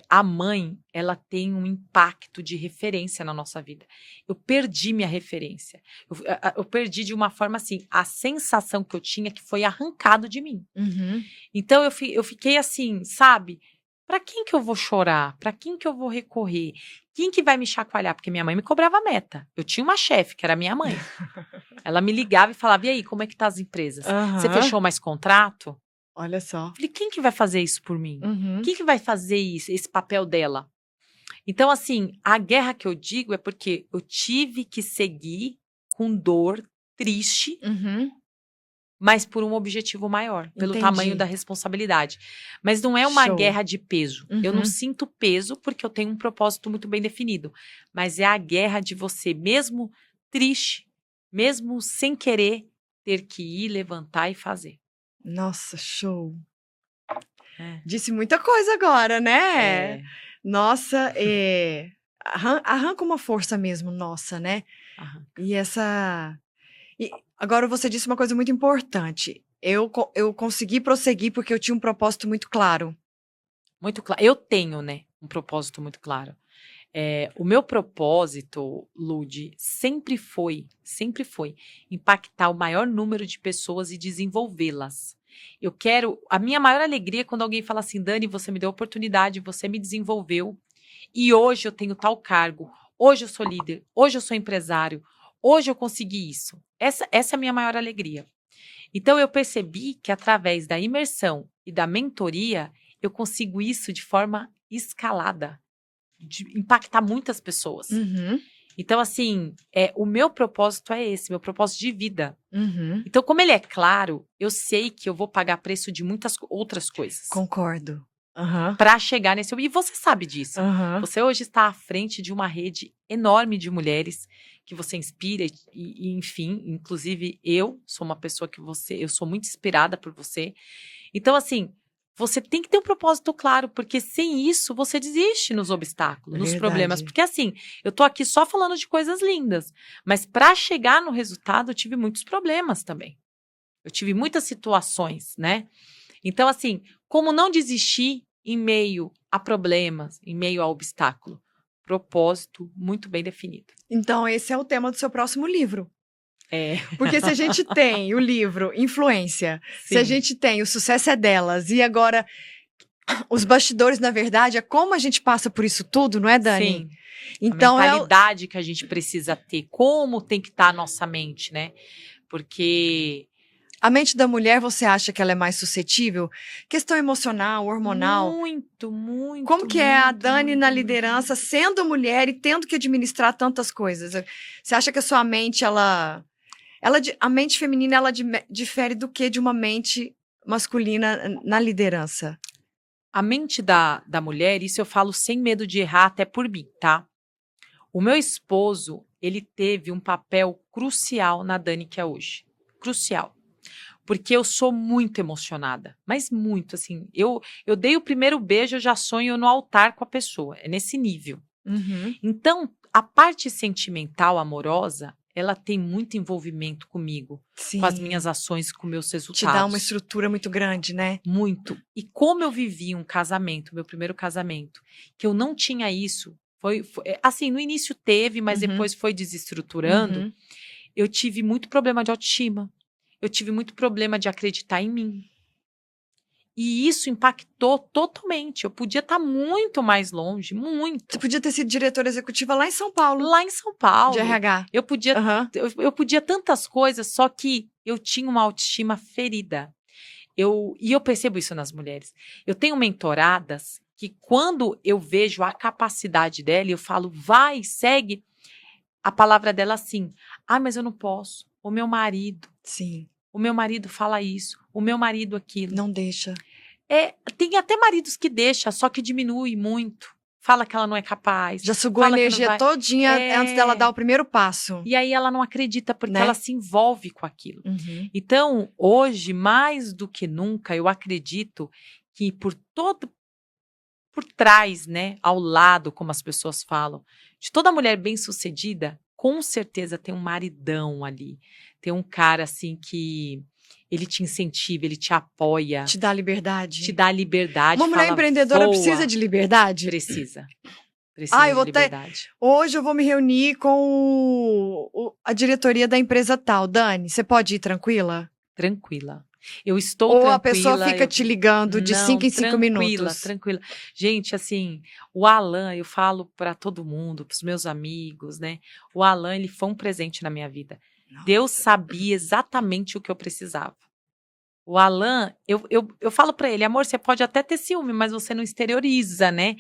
A mãe, ela tem um impacto de referência na nossa vida. Eu perdi minha referência. Eu perdi de uma forma assim, a sensação que eu tinha que foi arrancado de mim. Então eu fiquei assim, sabe? Para quem que eu vou chorar? Para quem que eu vou recorrer? Quem que vai me chacoalhar? Porque minha mãe me cobrava meta. Eu tinha uma chefe, que era minha mãe. Ela me ligava e falava, e aí, como é que tá as empresas? Você fechou mais contrato? Olha só. Falei, quem que vai fazer isso por mim? Quem que vai fazer isso, esse papel dela? Então, assim, a guerra que eu digo é porque eu tive que seguir com dor, triste, mas por um objetivo maior, pelo tamanho da responsabilidade. Mas não é uma guerra de peso. Eu não sinto peso porque eu tenho um propósito muito bem definido. Mas é a guerra de você, mesmo triste, mesmo sem querer, ter que ir, levantar e fazer. Nossa, show. Disse muita coisa agora, né? Nossa, arranca uma força mesmo, nossa, né? Arranca. E essa... Agora você disse uma coisa muito importante. Eu consegui prosseguir porque eu tinha um propósito muito claro. Muito claro. Eu tenho, né, um propósito muito claro. O meu propósito, Lud, sempre foi impactar o maior número de pessoas e desenvolvê-las. A minha maior alegria é quando alguém fala assim, Dani, você me deu oportunidade, você me desenvolveu e hoje eu tenho tal cargo, hoje eu sou líder, hoje eu sou empresário, hoje eu consegui isso. Essa é a minha maior alegria. Então eu percebi que através da imersão e da mentoria, eu consigo isso de forma escalada, de impactar muitas pessoas. Então, assim, o meu propósito é esse, meu propósito de vida. Então, como ele é claro, eu sei que eu vou pagar preço de muitas outras coisas. Concordo. Para chegar nesse... E você sabe disso. Você hoje está à frente de uma rede enorme de mulheres que você inspira e enfim, inclusive eu sou uma pessoa eu sou muito inspirada por você. Então, assim, você tem que ter um propósito claro, porque sem isso você desiste nos obstáculos, nos problemas. Porque assim, eu tô aqui só falando de coisas lindas, mas para chegar no resultado eu tive muitos problemas também. Eu tive muitas situações, né? Então, assim, como não desistir em meio a problemas, em meio a obstáculo? Propósito muito bem definido. Então, esse é o tema do seu próximo livro. Porque se a gente tem o livro Influência, se a gente tem O Sucesso é Delas, e agora os bastidores, na verdade, é como a gente passa por isso tudo, não é, Dani? Sim. Então, a mentalidade que a gente precisa ter, como tem que estar a nossa mente, né? Porque... A mente da mulher, você acha que ela é mais suscetível? Questão emocional, hormonal? Muito. Como que é a Dani na liderança, sendo mulher e tendo que administrar tantas coisas? Você acha que a sua mente, a mente feminina, ela difere do que de uma mente masculina na liderança? A mente da mulher, isso eu falo sem medo de errar, até por mim, tá? O meu esposo, ele teve um papel crucial na Dani que é hoje. Crucial. Porque eu sou muito emocionada, mas muito, assim, eu dei o primeiro beijo, eu já sonho no altar com a pessoa, é nesse nível. Então, a parte sentimental, amorosa, ela tem muito envolvimento comigo, com as minhas ações, com meus resultados. Te dá uma estrutura muito grande, né? Muito. E como eu vivi um casamento, meu primeiro casamento, que eu não tinha isso, foi assim, no início teve, mas depois foi desestruturando, eu tive muito problema de autoestima. Eu tive muito problema de acreditar em mim. E isso impactou totalmente. Eu podia estar muito mais longe, muito. Você podia ter sido diretora executiva lá em São Paulo, Lá em São Paulo. de RH. Eu podia, Aham. eu podia tantas coisas, só que eu tinha uma autoestima ferida. E eu percebo isso nas mulheres. Eu tenho mentoradas que quando eu vejo a capacidade dela, eu falo, vai, segue. A palavra dela assim, mas eu não posso. O meu marido fala isso, o meu marido aquilo. Não deixa. Tem até maridos que deixam, só que diminui muito. Fala que ela não é capaz. Já sugou a fala que não energia vai. todinha antes dela dar o primeiro passo. E aí ela não acredita, porque Né? ela se envolve com aquilo. Uhum. Então, hoje, mais do que nunca, eu acredito que por trás, né, ao lado, como as pessoas falam, de toda mulher bem-sucedida, com certeza tem um maridão ali. Tem um cara, assim, que ele te incentiva, ele te apoia. Te dá liberdade. Te dá liberdade. Uma mulher fala, empreendedora voa. precisa de liberdade? Precisa Eu vou de liberdade. Hoje eu vou me reunir com a diretoria da empresa tal. Dani, você pode ir tranquila? Tranquila. Eu estou Ou tranquila. a pessoa fica te ligando de 5 em 5 minutos? Tranquila. Gente, assim, o Alan, eu falo para todo mundo, para os meus amigos, né? O Alan, ele foi um presente na minha vida. Nossa. Deus sabia exatamente o que eu precisava. O Alan, eu falo para ele, amor, você pode até ter ciúme, mas você não exterioriza, né?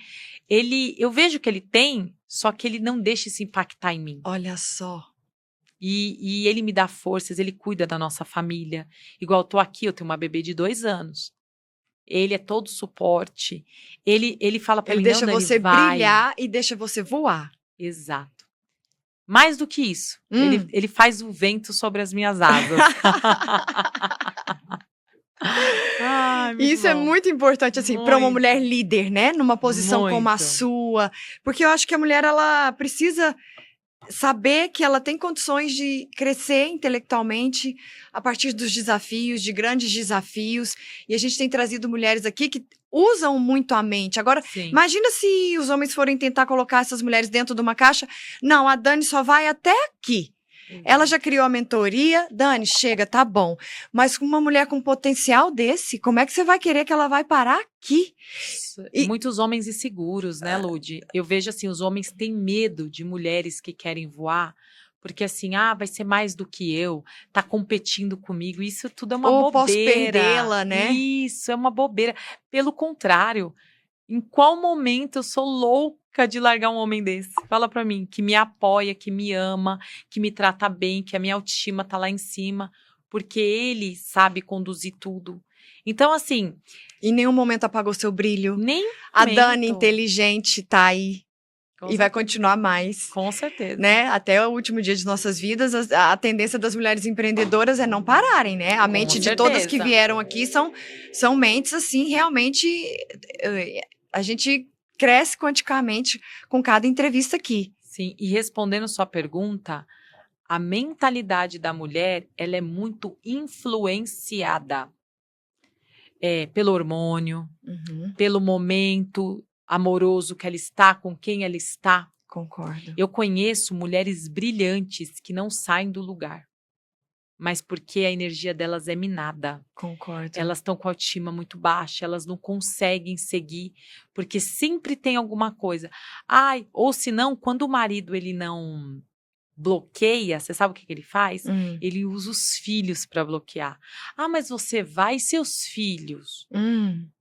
Eu vejo que ele tem, só que ele não deixa isso impactar em mim. Olha só. E ele me dá forças, ele cuida da nossa família. Igual eu tô aqui, eu tenho uma bebê de 2 anos. Ele é todo suporte. Ele fala pra mim, Ele deixa não, você vai. brilhar e deixa você voar. Exato. Mais do que isso, ele faz o vento sobre as minhas asas. Isso bom. É muito importante, assim, para uma mulher líder, né? Numa posição como a sua. Porque eu acho que a mulher, ela precisa saber que ela tem condições de crescer intelectualmente a partir dos desafios, de grandes desafios. E a gente tem trazido mulheres aqui que usam muito a mente. Agora, imagina se os homens forem tentar colocar essas mulheres dentro de uma caixa. Não, a Dani só vai até aqui. Ela já criou a mentoria. Dani, chega, tá bom. Mas com uma mulher com potencial desse, como é que você vai querer que ela vai parar aqui? Muitos homens inseguros, né, Lud? Eu vejo assim, os homens têm medo de mulheres que querem voar, porque assim, vai ser mais do que eu, tá competindo comigo. Isso tudo é uma bobeira. Ou posso perdê-la, né? Isso, é uma bobeira. Pelo contrário, em qual momento eu sou louca de largar um homem desse? Fala pra mim, que me apoia, que me ama, que me trata bem, que a minha autoestima tá lá em cima, porque ele sabe conduzir tudo. Então, assim... Em nenhum momento apagou seu brilho. Nem a Dani inteligente tá aí. Com vai continuar mais. Com certeza. Né? Até o último dia de nossas vidas, a tendência das mulheres empreendedoras é não pararem, né? A mente de todas que vieram aqui são mentes, assim, realmente... A gente cresce quanticamente com cada entrevista aqui. Sim, e respondendo sua pergunta, a mentalidade da mulher, ela é muito influenciada pelo hormônio, pelo momento amoroso que ela está, com quem ela está. Concordo. Eu conheço mulheres brilhantes que não saem do lugar, mas porque a energia delas é minada. Concordo. Elas estão com a autoestima muito baixa, elas não conseguem seguir, porque sempre tem alguma coisa. Ou se não, quando o marido ele não bloqueia, você sabe o que ele faz? Ele usa os filhos para bloquear. Mas você vai e seus filhos.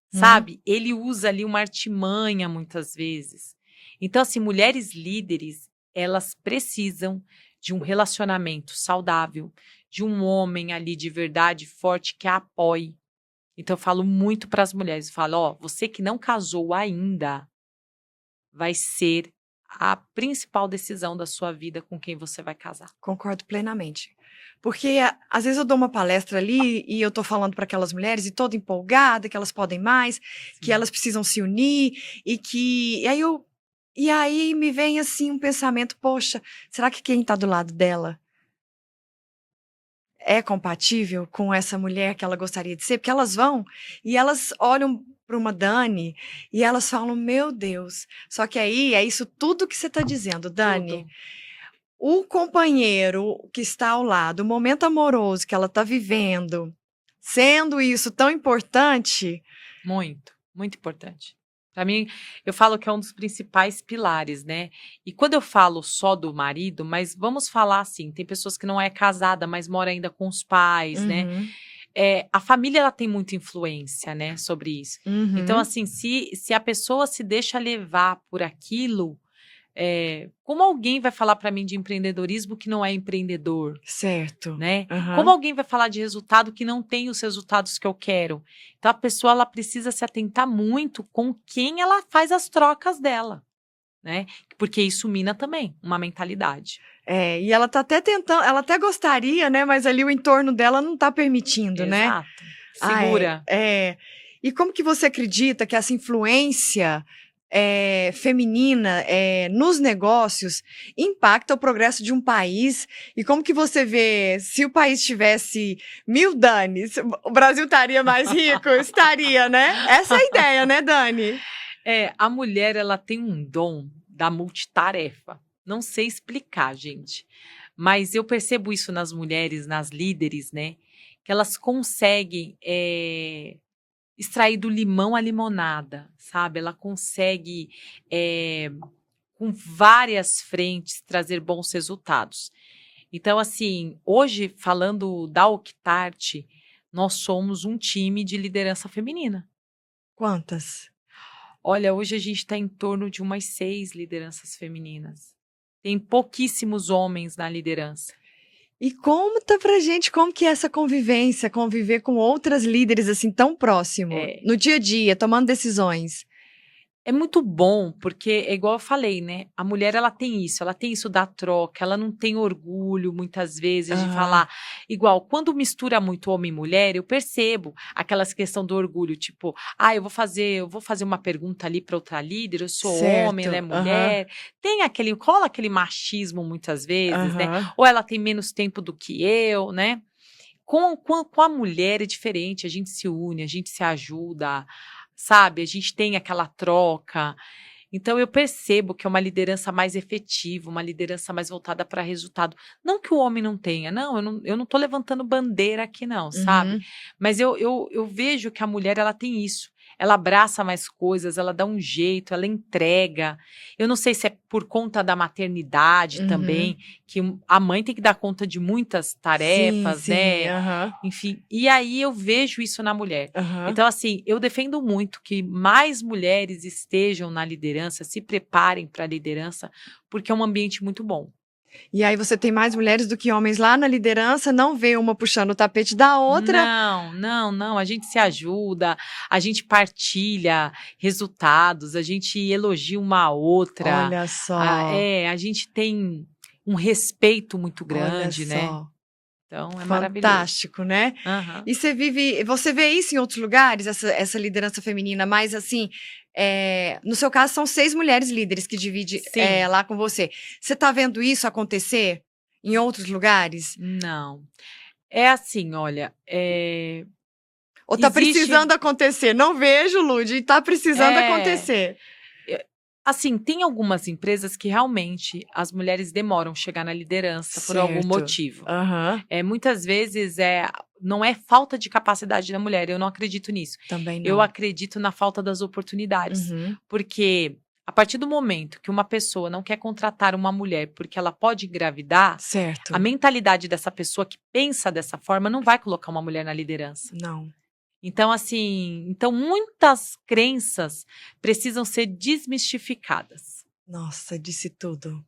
Sabe? Ele usa ali uma artimanha muitas vezes. Então, assim, mulheres líderes, elas precisam de um relacionamento saudável, de um homem ali de verdade forte que a apoie. Então, eu falo muito para as mulheres, eu falo, você que não casou ainda, vai ser a principal decisão da sua vida com quem você vai casar. Concordo plenamente. Porque, às vezes, eu dou uma palestra ali e eu tô falando para aquelas mulheres e toda empolgada, que elas podem mais, que elas precisam se unir E aí me vem, assim, um pensamento, poxa, será que quem tá do lado dela é compatível com essa mulher que ela gostaria de ser? Porque elas vão e elas olham para uma Dani e elas falam, meu Deus. Só que aí é isso tudo que você está dizendo, Dani. Tudo. O companheiro que está ao lado, o momento amoroso que ela está vivendo, sendo isso tão importante, Muito, muito importante. Para mim, eu falo que é um dos principais pilares, né? E quando eu falo só do marido, mas vamos falar assim, tem pessoas que não é casada, mas mora ainda com os pais, né? Uhum, A família ela tem muita influência, né, sobre isso. Então, uhum. assim, se a pessoa se deixa levar por aquilo, como alguém vai falar para mim de empreendedorismo que não é empreendedor? Certo. Né? Como Aham. alguém vai falar de resultado que não tem os resultados que eu quero? Então a pessoa ela precisa se atentar muito com quem ela faz as trocas dela, né? Porque isso mina também uma mentalidade. É, e ela tá até tentando, ela até gostaria, né, mas ali o entorno dela não tá permitindo, né. Exato. Ah, é. Segura. É. E como que você acredita que essa influência, feminina, nos negócios impacta o progresso de um país? E como que você vê, se o país tivesse 1000 Danis, o Brasil estaria mais rico? Estaria, né? Essa é a ideia, né, Dani? A mulher ela tem um dom da multitarefa. Não sei explicar, gente. Mas eu percebo isso nas mulheres, nas líderes, né? Que elas conseguem extrair do limão a limonada, sabe? Ela consegue, com várias frentes, trazer bons resultados. Então, assim, hoje, falando da Octart, nós somos um time de liderança feminina. Quantas? Olha, hoje a gente está em torno de umas 6 lideranças femininas. Tem pouquíssimos homens na liderança. E conta pra gente como que é essa convivência, conviver com outras líderes assim tão próximo, É, no dia a dia, tomando decisões. É muito bom, porque é igual eu falei, né? A mulher ela tem isso da troca, ela não tem orgulho muitas vezes de Aham, falar. Igual, quando mistura muito homem e mulher, eu percebo aquelas questão do orgulho, tipo, eu vou fazer uma pergunta ali para outra líder, eu sou homem, ela é certo. Aham, mulher. Rola aquele machismo muitas vezes, né? aham. Ou ela tem menos tempo do que eu, né? Com a mulher é diferente, a gente se une, a gente se ajuda, sabe? A gente tem aquela troca. Então eu percebo que é uma liderança mais efetiva, uma liderança mais voltada para resultado. Não que o homem não tenha, não, eu não tô levantando bandeira aqui não, sabe? Uhum. Mas eu vejo que a mulher ela tem isso. Ela abraça mais coisas, ela dá um jeito, ela entrega. Eu não sei se é por conta da maternidade Uhum. também, que a mãe tem que dar conta de muitas Sim, tarefas, sim. né? Aham, Enfim, e aí eu vejo isso na mulher. aham. Então, assim, eu defendo muito que mais mulheres estejam na liderança, se preparem para a liderança, porque é um ambiente muito bom. E aí você tem mais mulheres do que homens lá na liderança, não vê uma puxando o tapete da outra. Não, não, não. A gente se ajuda, a gente partilha resultados, a gente elogia uma a outra. Olha só, A gente tem um respeito muito olha grande, né? só. Então é maravilhoso. Fantástico, né? Aham. E você vê isso em outros lugares, essa liderança feminina, mas assim, no seu caso são 6 mulheres líderes que divide, Sim, lá com você. Você tá vendo isso acontecer em outros lugares? não. É assim, olha, Ou tá existe. precisando acontecer? Não vejo, Lude, e tá precisando É, acontecer. é, assim, tem algumas empresas que realmente as mulheres demoram chegar na liderança por algum Certo. motivo. Aham, Muitas vezes não é falta de capacidade da mulher, eu não acredito nisso. também Eu não. acredito na falta das oportunidades. Uhum, Porque a partir do momento que uma pessoa não quer contratar uma mulher porque ela pode engravidar, a certo. mentalidade dessa pessoa que pensa dessa forma não vai colocar uma mulher na liderança. Não. Então, assim, muitas crenças precisam ser desmistificadas. Nossa, disse tudo.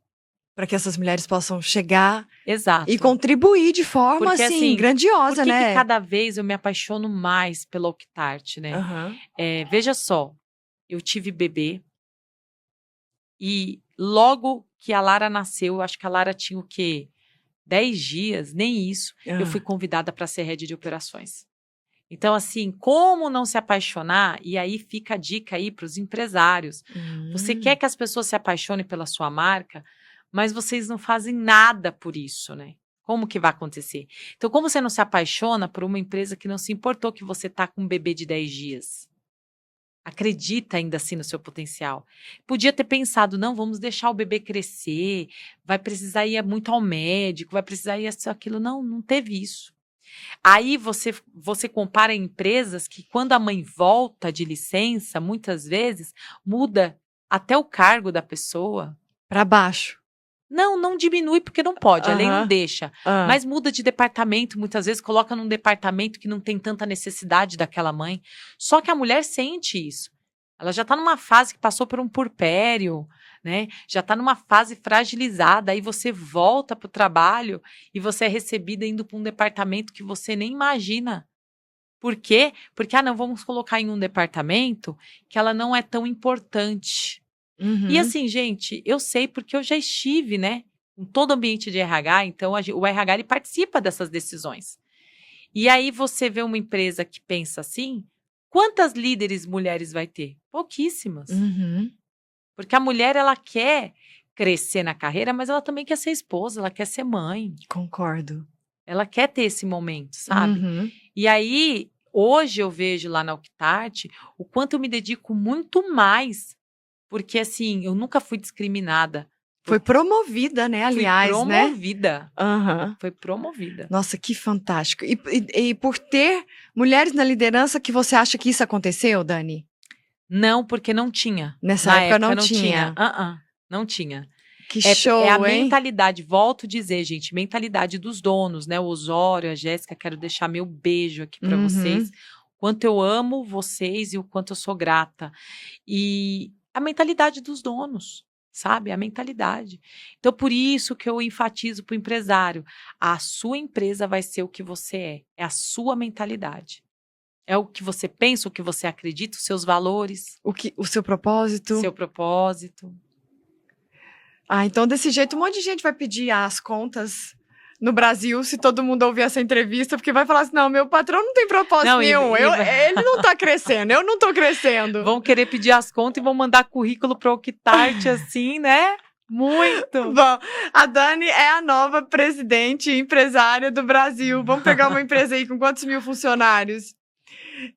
Para que essas mulheres possam chegar e Exato. contribuir de forma, Porque, assim, assim, por grandiosa, que né? cada vez eu me apaixono mais pela Octart, né? Aham. Veja só, eu tive bebê e logo que a Lara nasceu, eu acho que a Lara tinha o quê? 10 dias, nem isso, eu fui Hã. convidada para ser head de operações. Então, assim, como não se apaixonar? E aí fica a dica aí para os empresários. Você quer Hum. que as pessoas se apaixonem pela sua marca, mas vocês não fazem nada por isso, né? Como que vai acontecer? Então, como você não se apaixona por uma empresa que não se importou que você tá com um bebê de 10 dias? Acredita ainda assim no seu potencial. Podia ter pensado, não, vamos deixar o bebê crescer, vai precisar ir muito ao médico, vai precisar ir isso, aquilo. Não, não teve isso. Aí você compara empresas que quando a mãe volta de licença, muitas vezes, muda até o cargo da pessoa. Para baixo. Não diminui porque não pode, a lei não Aham. deixa. Ah. Mas muda de departamento, muitas vezes coloca num departamento que não tem tanta necessidade daquela mãe. Só que a mulher sente isso. Ela já está numa fase que passou por um puerpério, né? Já está numa fase fragilizada. Aí você volta para o trabalho e você é recebida indo para um departamento que você nem imagina. Por quê? Porque, não, vamos colocar em um departamento que ela não é tão importante. Uhum. E assim, gente, eu sei porque eu já estive, né, em todo ambiente de RH, então o RH ele participa dessas decisões. E aí você vê uma empresa que pensa assim, quantas líderes mulheres vai ter? Pouquíssimas. Uhum. Porque a mulher, ela quer crescer na carreira, mas ela também quer ser esposa, ela quer ser mãe. Concordo. Ela quer ter esse momento, sabe? Uhum. E aí, hoje eu vejo lá na Octart o quanto eu me dedico muito mais. Porque, assim, eu nunca fui discriminada. Foi promovida, né, aliás, Fui né? promovida. Aham. Foi promovida. Nossa, que fantástico. E por ter mulheres na liderança que você acha que isso aconteceu, Dani? Não, porque não tinha. Nessa Na época época não tinha. Não tinha. Que É show, a hein? mentalidade, volto a dizer, gente, mentalidade dos donos, né? O Osório, a Jéssica, quero deixar meu beijo aqui para Uhum. vocês. Quanto eu amo vocês e o quanto eu sou grata. E a mentalidade dos donos, sabe? A mentalidade. Então, por isso que eu enfatizo para o empresário. A sua empresa vai ser o que você é. É a sua mentalidade. É o que você pensa, o que você acredita, os seus valores, O seu propósito. seu propósito. Então desse jeito um monte de gente vai pedir as contas no Brasil se todo mundo ouvir essa entrevista, porque vai falar assim, não, meu patrão não tem propósito Não, nenhum, ele não tá crescendo, eu não tô crescendo. Vão querer pedir as contas e vão mandar currículo para o Octart, assim, né? Muito. Bom, a Dani é a nova presidente e empresária do Brasil. Vamos pegar uma empresa aí com quantos mil funcionários?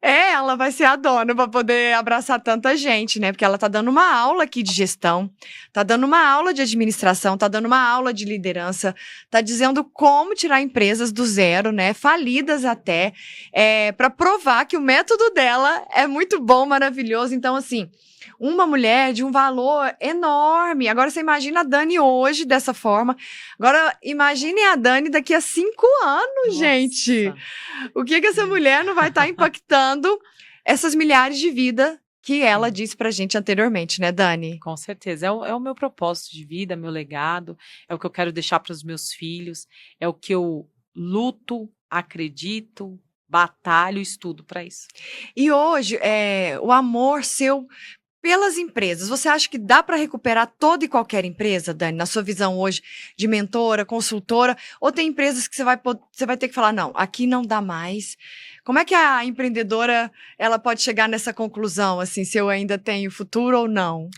Ela vai ser a dona para poder abraçar tanta gente, né? Porque ela tá dando uma aula aqui de gestão, tá dando uma aula de administração, tá dando uma aula de liderança, tá dizendo como tirar empresas do zero, né? Falidas até, para provar que o método dela é muito bom, maravilhoso. Então, assim, uma mulher de um valor enorme. Agora você imagina a Dani hoje dessa forma. Agora imagine a Dani daqui a 5 anos, Nossa. gente. O que essa mulher não vai estar impactando essas milhares de vidas que ela disse pra gente anteriormente, né, Dani? Com certeza. É o meu propósito de vida, meu legado. É o que eu quero deixar para os meus filhos. É o que eu luto, acredito, batalho, estudo para isso. E hoje, o amor seu pelas empresas, você acha que dá para recuperar toda e qualquer empresa, Dani, na sua visão hoje de mentora, consultora, ou tem empresas que você vai ter que falar, não, aqui não dá mais. Como é que a empreendedora ela pode chegar nessa conclusão, assim, se eu ainda tenho futuro ou não?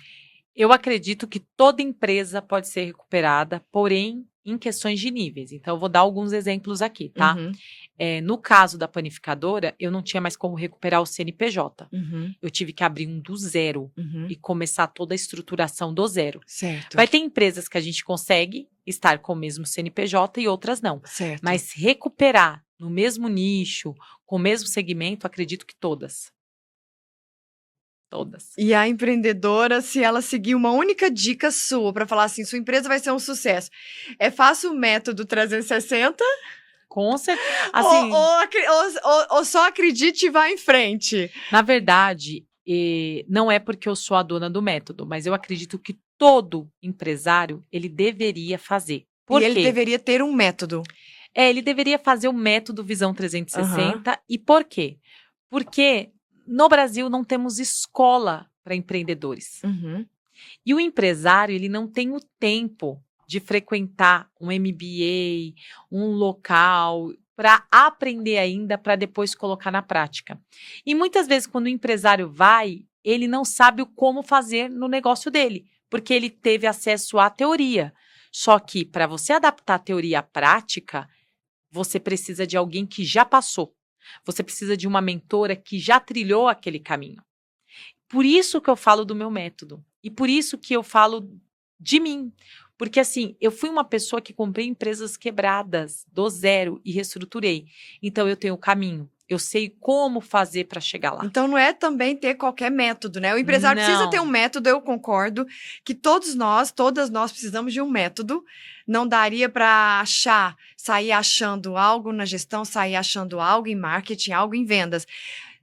Eu acredito que toda empresa pode ser recuperada, porém em questões de níveis. Então, eu vou dar alguns exemplos aqui, tá? Uhum. No caso da panificadora, eu não tinha mais como recuperar o CNPJ. Uhum. Eu tive que abrir um do zero Uhum. e começar toda a estruturação do zero. Certo. Vai ter empresas que a gente consegue estar com o mesmo CNPJ e outras não. Certo. Mas recuperar no mesmo nicho, com o mesmo segmento, acredito que todas. Todas. E a empreendedora, se ela seguir uma única dica sua para falar assim, sua empresa vai ser um sucesso, faça o método 360 Com certeza. Assim, ou só acredite e vá em frente. na verdade, não é porque eu sou a dona do método, mas eu acredito que todo empresário, ele deveria fazer. Por Ele quê? deveria ter um método. Ele deveria fazer o método Visão 360. E por quê? Porque no Brasil não temos escola para empreendedores. Uhum. E o empresário, ele não tem o tempo de frequentar um MBA, um local, para aprender ainda, para depois colocar na prática. E muitas vezes, quando o empresário vai, ele não sabe o como fazer no negócio dele, porque ele teve acesso à teoria. Só que, para você adaptar a teoria à prática, você precisa de alguém que já passou. Você precisa de uma mentora que já trilhou aquele caminho. Por isso que eu falo do meu método. E por isso que eu falo de mim. Porque assim, eu fui uma pessoa que comprei empresas quebradas, do zero, e reestruturei. Então eu tenho o caminho. Eu sei como fazer para chegar lá. Então não é também ter qualquer método, né? O empresário precisa ter um Não. método, eu concordo que todas nós precisamos de um método. Não daria para sair achando algo na gestão, sair achando algo em marketing, algo em vendas.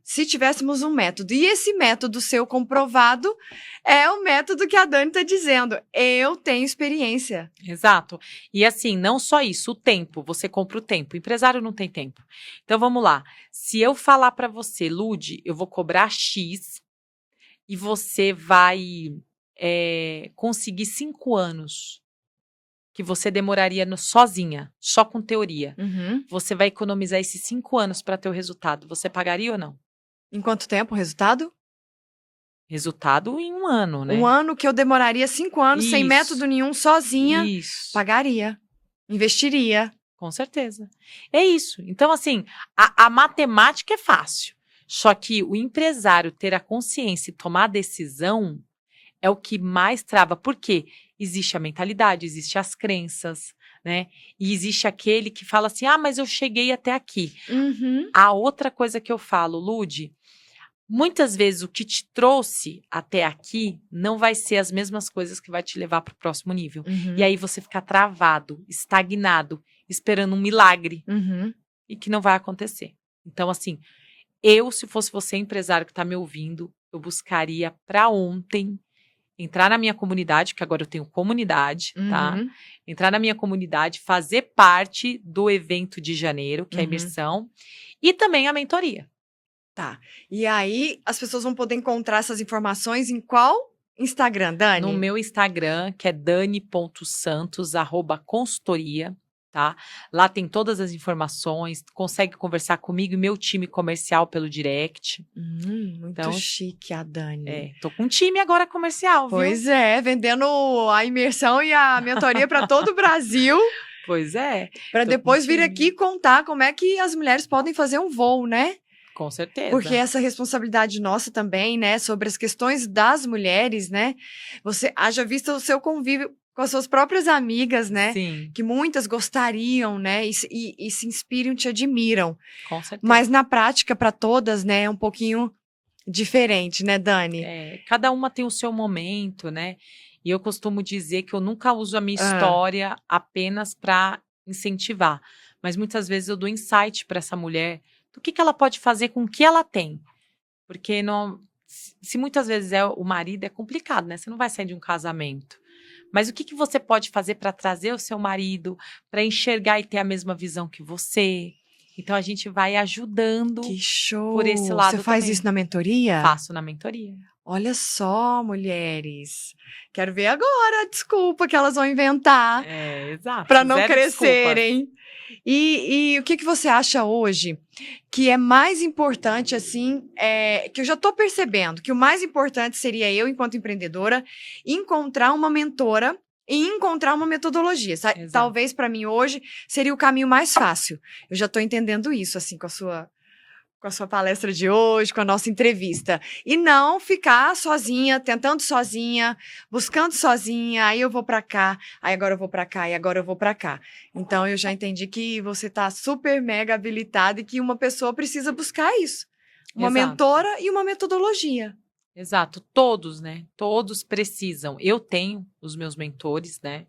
Se tivéssemos um método, e esse método seu comprovado é o método que a Dani está dizendo. Eu tenho experiência. Exato. E assim, não só isso, o tempo, você compra o tempo. O empresário não tem tempo. Então vamos lá. Se eu falar para você, Lude, eu vou cobrar X e você vai conseguir 5 anos que você demoraria sozinha, só com teoria. Uhum. Você vai economizar esses 5 anos para ter o resultado. Você pagaria ou não? Em quanto tempo o resultado? Resultado em 1 ano, né? Um ano que eu demoraria 5 anos, sem Isso. método nenhum, sozinha, Isso. pagaria, investiria. Com certeza. É isso. Então, assim, a matemática é fácil. Só que o empresário ter a consciência e tomar a decisão é o que mais trava. Por quê? Existe a mentalidade, existe as crenças, né? E existe aquele que fala assim, mas eu cheguei até aqui. Uhum. A outra coisa que eu falo, Lude, muitas vezes o que te trouxe até aqui não vai ser as mesmas coisas que vai te levar para o próximo nível. Uhum. E aí você fica travado, estagnado, esperando um milagre Uhum. e que não vai acontecer. Então, assim, se fosse você, empresário que está me ouvindo, eu buscaria para ontem entrar na minha comunidade, que agora eu tenho comunidade, tá? Uhum. Entrar na minha comunidade, fazer parte do evento de janeiro, que é a imersão, e também a mentoria. Tá. E aí, as pessoas vão poder encontrar essas informações em qual Instagram, Dani? No meu Instagram, que é dani.santos@consultoria, tá? Lá tem todas as informações, consegue conversar comigo e meu time comercial pelo direct. Muito Então, chique a Dani. tô com um time agora comercial, viu? Pois é, vendendo a imersão e a mentoria para todo o Brasil, Pois é. para Tô depois com vir time. aqui contar como é que as mulheres podem fazer um voo, né? Com certeza. Porque essa responsabilidade nossa também, né, sobre as questões das mulheres, né? Você haja visto o seu convívio com as suas próprias amigas, né? Sim, Que muitas gostariam, né? E se inspiram, te admiram. com certeza. Mas na prática, para todas, né, é um pouquinho diferente, né, Dani? Cada uma tem o seu momento, né? E eu costumo dizer que eu nunca uso a minha história apenas para incentivar. Mas muitas vezes eu dou insight para essa mulher do que ela pode fazer com o que ela tem. Porque se muitas vezes o marido, é complicado, né? Você não vai sair de um casamento. Mas o que você pode fazer para trazer o seu marido, para enxergar e ter a mesma visão que você? Então a gente vai ajudando. Que show! Por esse lado Você faz também. isso na mentoria? Faço na mentoria. Olha só, mulheres. Quero ver agora a desculpa que elas vão inventar Exato. para não Zero crescerem. E o que você acha hoje que é mais importante, assim, que eu já estou percebendo que o mais importante seria eu, enquanto empreendedora, encontrar uma mentora e encontrar uma metodologia. Exato. Talvez para mim hoje seria o caminho mais fácil. Eu já estou entendendo isso, assim, com a sua palestra de hoje, com a nossa entrevista. E não ficar sozinha, tentando sozinha, buscando sozinha, aí eu vou para cá, aí agora eu vou para cá, e agora eu vou para cá. Então, eu já entendi que você está super mega habilitada e que uma pessoa precisa buscar isso. Uma Exato. mentora e uma metodologia. Exato. Todos, né? Todos precisam. Eu tenho os meus mentores, né?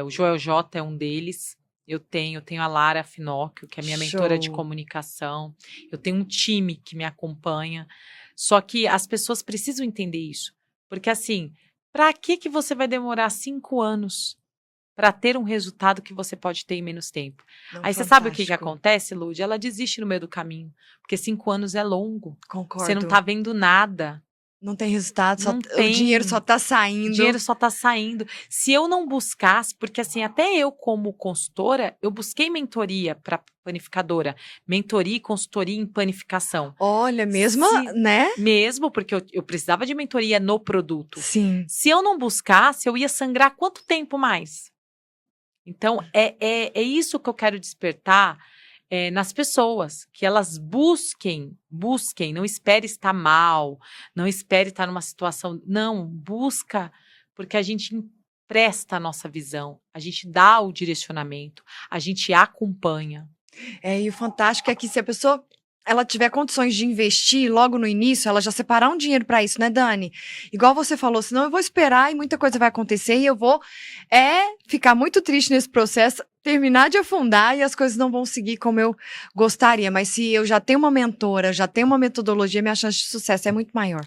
O Joel J é um deles. Eu tenho a Lara Finocchio, que é minha mentora de comunicação. Eu tenho um time que me acompanha. Só que as pessoas precisam entender isso. Porque assim, para que você vai demorar 5 anos para ter um resultado que você pode ter em menos tempo? Aí você sabe o que acontece, Lude? Ela desiste no meio do caminho. Porque 5 anos é longo. Concordo. Você não tá vendo nada. Não tem resultado, Não o dinheiro só tá saindo. O dinheiro só tá saindo. Se eu não buscasse, porque assim, até eu como consultora, eu busquei mentoria para panificadora. Mentoria e consultoria em panificação. Olha, mesmo, né? Mesmo, porque eu precisava de mentoria no produto. Sim. Se eu não buscasse, eu ia sangrar quanto tempo mais? Então, é isso que eu quero despertar nas pessoas, que elas busquem, não espere estar mal, não espere estar numa situação, não, busca, porque a gente presta a nossa visão, a gente dá o direcionamento, a gente acompanha. E o fantástico é que se a pessoa ela tiver condições de investir logo no início, ela já separar um dinheiro para isso, né, Dani? Igual você falou, senão eu vou esperar e muita coisa vai acontecer e eu vou ficar muito triste nesse processo, terminar de afundar e as coisas não vão seguir como eu gostaria. Mas se eu já tenho uma mentora, já tenho uma metodologia, minha chance de sucesso é muito maior.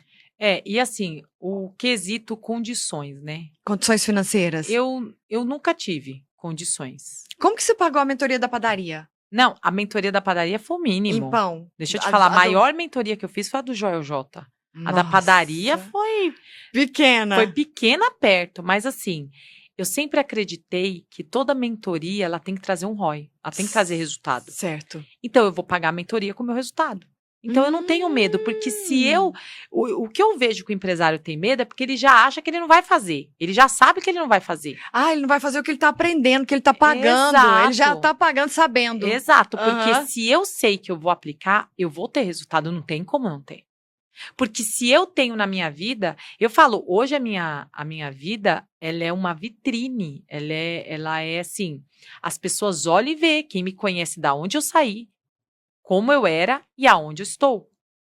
E assim, o quesito condições, né? Condições financeiras. Eu nunca tive condições. Como que você pagou a mentoria da padaria? Não, a mentoria da padaria foi o mínimo. Em pão. Deixa eu te falar, a maior mentoria que eu fiz foi a do Joel J. A da padaria foi pequena. Foi pequena perto, mas assim, eu sempre acreditei que toda mentoria, ela tem que trazer um ROI, ela tem que trazer resultado. Certo. Então eu vou pagar a mentoria com o meu resultado. Então eu não tenho medo, porque se o que eu vejo que o empresário tem medo é porque ele já acha que ele não vai fazer. Ele já sabe que ele não vai fazer. Ele não vai fazer o que ele tá aprendendo, o que ele tá pagando. Exato. Ele já tá pagando sabendo. Exato, porque se eu sei que eu vou aplicar, eu vou ter resultado, não tem como não ter. Porque se eu tenho na minha vida, eu falo, hoje a minha vida, ela é uma vitrine, ela é assim, as pessoas olham e vê, quem me conhece da onde eu saí, como eu era e aonde eu estou.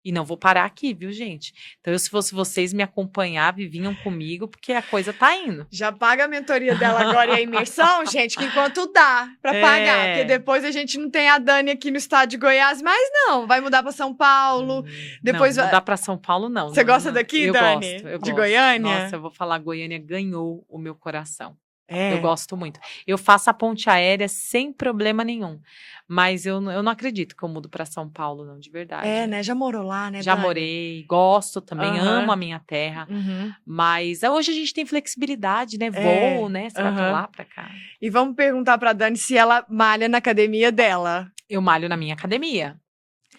E não vou parar aqui, viu, gente? Então, se fosse vocês me acompanhavam e vinham comigo, porque a coisa tá indo. Já paga a mentoria dela agora e a imersão, gente, que enquanto dá pra pagar. Porque depois a gente não tem a Dani aqui no estado de Goiás, mas não, vai mudar pra São Paulo. Depois não, mudar pra São Paulo, não. Você gosta daqui, eu Dani? Eu de gosto. Goiânia? Nossa, eu vou falar, Goiânia ganhou o meu coração. Eu gosto muito. Eu faço a ponte aérea sem problema nenhum. Mas eu não acredito que eu mudo para São Paulo, não, de verdade. Né? Já morou lá, né, Já Dani? morei, gosto também, amo a minha terra. Mas hoje a gente tem flexibilidade, né? Voo, né? Você vai pra lá, pra cá. E vamos perguntar pra Dani se ela malha na academia dela. Eu malho na minha academia.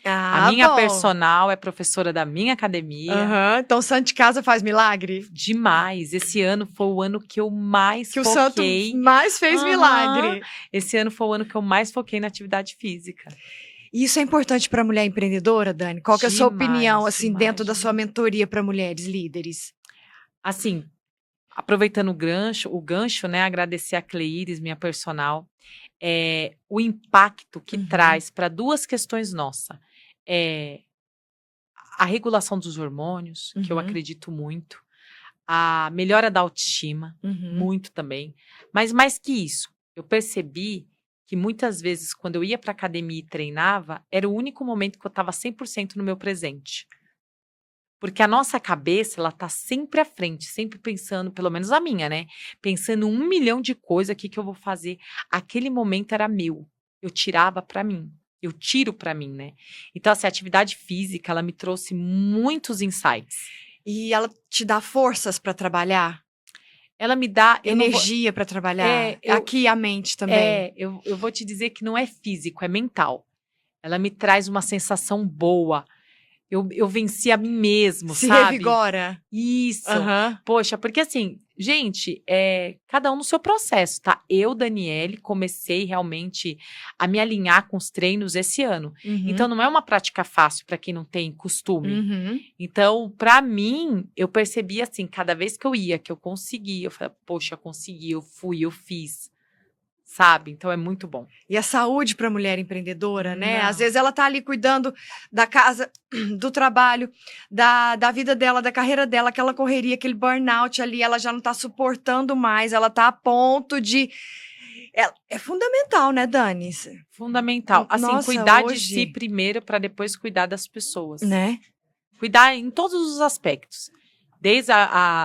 A minha personal é professora da minha academia. Então, Santo de Casa faz milagre? Demais. Esse ano foi o ano que eu mais foquei. Que o Santo mais fez milagre. Esse ano foi o ano que eu mais foquei na atividade física. E isso é importante para a mulher empreendedora, Dani? Qual que é a sua opinião, assim, dentro da sua mentoria para mulheres líderes? Assim, aproveitando o gancho, né? Agradecer a Cleíris, minha personal. O impacto que traz para duas questões nossas. A regulação dos hormônios, que eu acredito muito, a melhora da autoestima, muito também. Mas mais que isso, eu percebi que muitas vezes, quando eu ia para academia e treinava, era o único momento que eu estava 100% no meu presente. Porque a nossa cabeça, ela tá sempre à frente, sempre pensando, pelo menos a minha, né? Pensando 1 milhão de coisas, o que eu vou fazer. Aquele momento era meu, eu tirava para mim. Eu tiro para mim, né? Então, assim, a atividade física, ela me trouxe muitos insights. E ela te dá forças para trabalhar? Ela me dá... energia para trabalhar? Aqui a mente também. Eu vou te dizer que não é físico, é mental. Ela me traz uma sensação boa. Eu venci a mim mesmo, Se sabe? revigora. Isso. Poxa, porque assim, gente, cada um no seu processo, tá? Eu, Daniele, comecei realmente a me alinhar com os treinos esse ano. Então, não é uma prática fácil para quem não tem costume. Então, para mim, eu percebi assim, cada vez que eu ia, que eu conseguia, eu falei, poxa, eu consegui, eu fui, eu fiz. Sabe? Então é muito bom. E a saúde para a mulher empreendedora, né? Não. Às vezes ela tá ali cuidando da casa, do trabalho, da vida dela, da carreira dela, aquela correria, aquele burnout ali, ela já não tá suportando mais, ela tá a ponto de... É fundamental, né, Dani? Fundamental. Assim, Nossa, cuidar hoje... de si primeiro para depois cuidar das pessoas. Né? Cuidar em todos os aspectos. Desde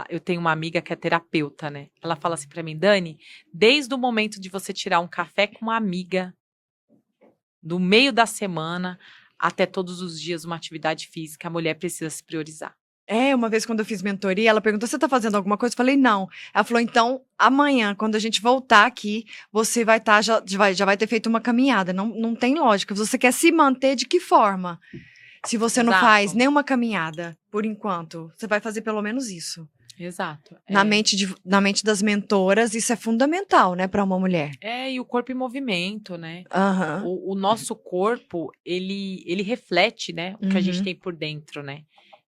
eu tenho uma amiga que é terapeuta, né? Ela fala assim pra mim, Dani, desde o momento de você tirar um café com uma amiga, do meio da semana até todos os dias uma atividade física, a mulher precisa se priorizar. Uma vez quando eu fiz mentoria, ela perguntou, você tá fazendo alguma coisa? Eu falei, não. Ela falou, então, amanhã, quando a gente voltar aqui, você vai estar, já vai ter feito uma caminhada. Não tem lógica. Você quer se manter de que forma? Se você não faz nenhuma caminhada, por enquanto, você vai fazer pelo menos isso. Exato. Na mente das mentoras, isso é fundamental, né, para uma mulher. E o corpo em movimento, né? Uhum. O nosso corpo, ele reflete, né, o que a gente tem por dentro, né?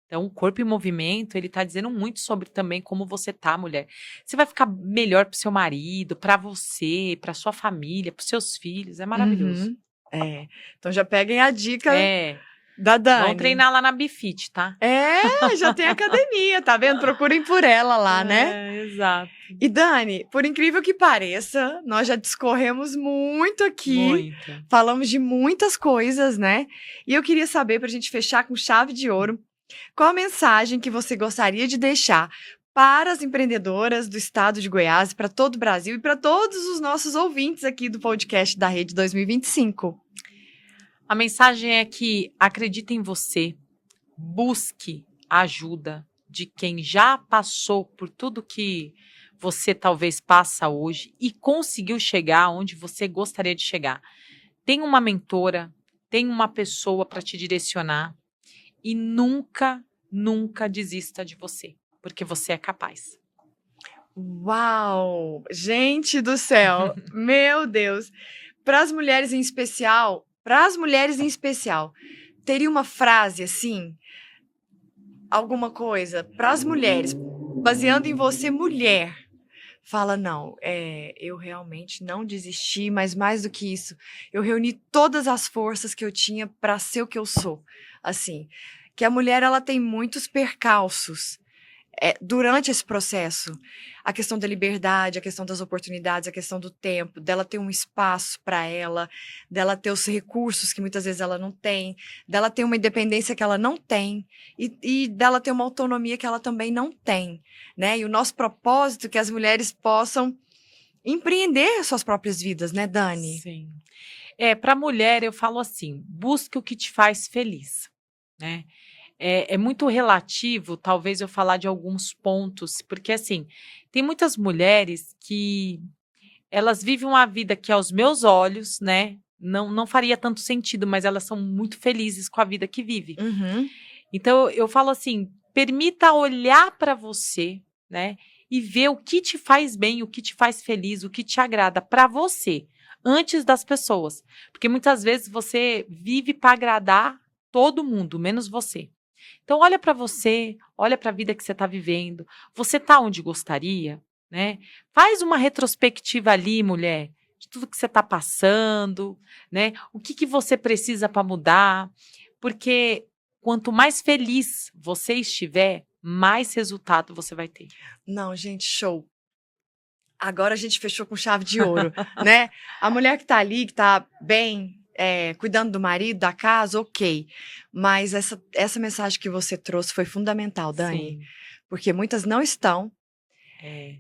Então, o corpo em movimento, ele tá dizendo muito sobre também como você tá, mulher. Você vai ficar melhor pro seu marido, pra você, pra sua família, pros seus filhos. É maravilhoso. Uhum. É. Então já peguem a dica É. da Vão Dani. treinar lá na Bifit, tá? Já tem academia, tá vendo? Procurem por ela lá, né? É, exato. E Dani, por incrível que pareça, nós já discorremos muito aqui. Muito. Falamos de muitas coisas, né? E eu queria saber, pra gente fechar com chave de ouro, qual a mensagem que você gostaria de deixar para as empreendedoras do estado de Goiás, para todo o Brasil e para todos os nossos ouvintes aqui do podcast da Rede 2025? A mensagem é que acredite em você, busque a ajuda de quem já passou por tudo que você talvez passa hoje e conseguiu chegar onde você gostaria de chegar. Tem uma mentora, tem uma pessoa para te direcionar e nunca, nunca desista de você, porque você é capaz. Uau! Gente do céu! Meu Deus! Para as mulheres em especial, teria uma frase assim, alguma coisa para as mulheres, baseando em você, mulher. Fala, não, eu realmente não desisti, mas mais do que isso, eu reuni todas as forças que eu tinha para ser o que eu sou. Assim, que a mulher, ela tem muitos percalços durante esse processo. A questão da liberdade, a questão das oportunidades, a questão do tempo, dela ter um espaço para ela, dela ter os recursos que muitas vezes ela não tem, dela ter uma independência que ela não tem e dela ter uma autonomia que ela também não tem, né? E o nosso propósito é que as mulheres possam empreender suas próprias vidas, né, Dani? Sim. Para mulher, eu falo assim, busque o que te faz feliz, né? É muito relativo, talvez eu falar de alguns pontos, porque assim, tem muitas mulheres que elas vivem uma vida que aos meus olhos, né, não faria tanto sentido, mas elas são muito felizes com a vida que vive. Uhum. Então eu falo assim, permita olhar para você, né, e ver o que te faz bem, o que te faz feliz, o que te agrada para você, antes das pessoas, porque muitas vezes você vive para agradar todo mundo, menos você. Então, olha para você, olha para a vida que você está vivendo. Você está onde gostaria, né? Faz uma retrospectiva ali, mulher, de tudo que você está passando, né? O que você precisa para mudar? Porque quanto mais feliz você estiver, mais resultado você vai ter. Não, gente, show. Agora a gente fechou com chave de ouro, né? A mulher que tá ali, que tá bem, cuidando do marido, da casa, ok. Mas essa mensagem que você trouxe foi fundamental, Dani. Sim. Porque muitas não estão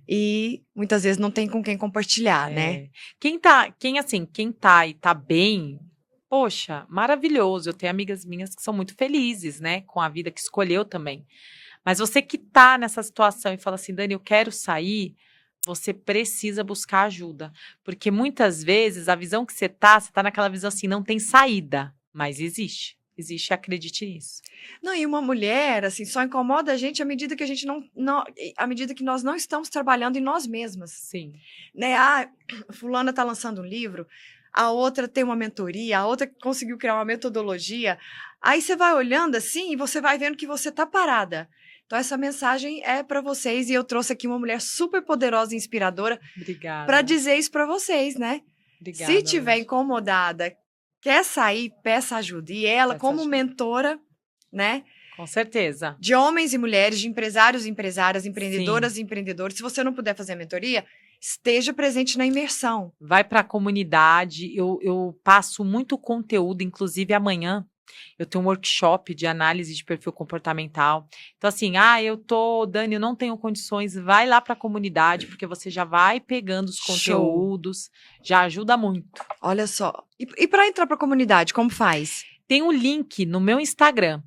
e muitas vezes não tem com quem compartilhar, né? Quem tá e tá bem, poxa, maravilhoso. Eu tenho amigas minhas que são muito felizes, né? Com a vida que escolheu também. Mas você que tá nessa situação e fala assim, Dani, eu quero sair, você precisa buscar ajuda. Porque muitas vezes a visão que você tá naquela visão assim, não tem saída, mas existe. Existe, acredite nisso. Não, e uma mulher, assim, só incomoda a gente à medida que a gente à medida que nós não estamos trabalhando em nós mesmas. Sim. Né? Fulana tá lançando um livro, a outra tem uma mentoria, a outra conseguiu criar uma metodologia. Aí você vai olhando assim e você vai vendo que você tá parada. Então, essa mensagem é para vocês e eu trouxe aqui uma mulher super poderosa e inspiradora para dizer isso para vocês, né? Obrigada. Se tiver incomodada, quer sair, peça ajuda. E ela, como mentora, né? Com certeza. De homens e mulheres, de empresários e empresárias, empreendedoras e empreendedores, se você não puder fazer a mentoria, esteja presente na imersão. Vai para a comunidade, eu passo muito conteúdo, inclusive amanhã eu tenho um workshop de análise de perfil comportamental. Então, assim, Dani, eu não tenho condições, vai lá para a comunidade, porque você já vai pegando os conteúdos, já ajuda muito. Olha só. E para entrar para a comunidade, como faz? Tem um link no meu Instagram.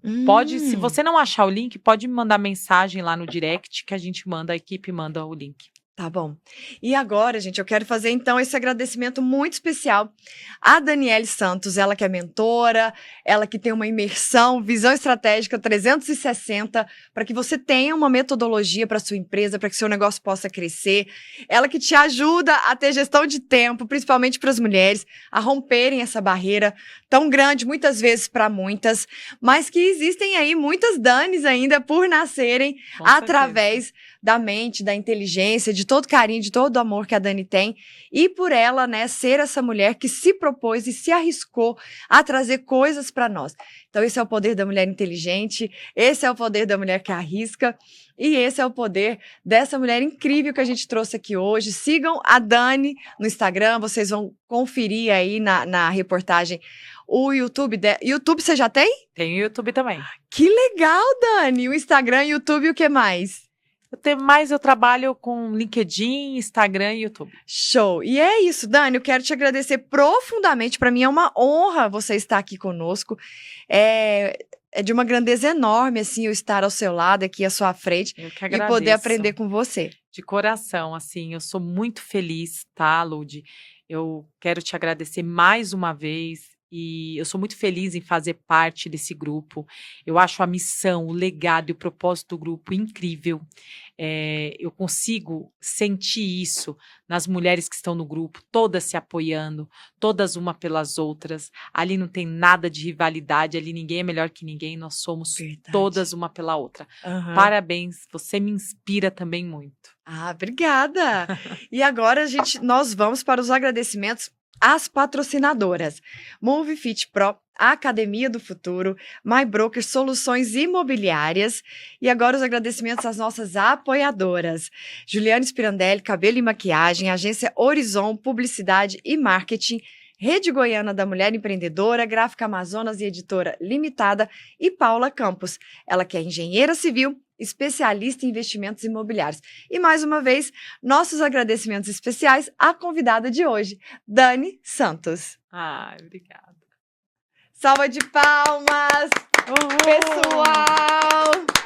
Se você não achar o link, pode me mandar mensagem lá no direct, que a equipe manda o link. Tá bom. E agora, gente, eu quero fazer então esse agradecimento muito especial à Daniele Santos, ela que é mentora, ela que tem uma imersão, visão estratégica 360, para que você tenha uma metodologia para sua empresa, para que seu negócio possa crescer. Ela que te ajuda a ter gestão de tempo, principalmente para as mulheres, a romperem essa barreira tão grande, muitas vezes para muitas, mas que existem aí muitas Danis ainda por nascerem Com através da mente, da inteligência, de todo carinho, de todo amor que a Dani tem, e por ela, né, ser essa mulher que se propôs e se arriscou a trazer coisas para nós. Então esse é o poder da mulher inteligente, esse é o poder da mulher que arrisca, e esse é o poder dessa mulher incrível que a gente trouxe aqui hoje. Sigam a Dani no Instagram, vocês vão conferir aí na reportagem o YouTube. YouTube você já tem? Tem o YouTube também. Que legal, Dani! O Instagram, YouTube e o que mais? Eu trabalho com LinkedIn, Instagram e YouTube. Show! E é isso, Dani, eu quero te agradecer profundamente. Para mim é uma honra você estar aqui conosco. É de uma grandeza enorme, assim, eu estar ao seu lado, aqui à sua frente, Eu que e agradeço. poder aprender com você. De coração, assim, eu sou muito feliz, tá, Lud? Eu quero te agradecer mais uma vez. E eu sou muito feliz em fazer parte desse grupo. Eu acho a missão, o legado e o propósito do grupo incrível. Eu consigo sentir isso nas mulheres que estão no grupo, todas se apoiando, todas uma pelas outras. Ali não tem nada de rivalidade, ali ninguém é melhor que ninguém, nós somos Verdade. todas uma pela outra. Uhum. Parabéns, você me inspira também muito. Ah, obrigada! E agora nós vamos para os agradecimentos às patrocinadoras. Move Fit Pro, a Academia do Futuro, My Broker Soluções Imobiliárias. E agora os agradecimentos às nossas apoiadoras. Juliane Spirandelli, Cabelo e Maquiagem, Agência Horizon, Publicidade e Marketing, Rede Goiana da Mulher Empreendedora, Gráfica Amazonas e Editora Limitada, e Paula Campos, ela que é engenheira civil, especialista em investimentos imobiliários. E mais uma vez, nossos agradecimentos especiais à convidada de hoje, Dani Santos. Obrigada. Salva de palmas, Uhul. pessoal!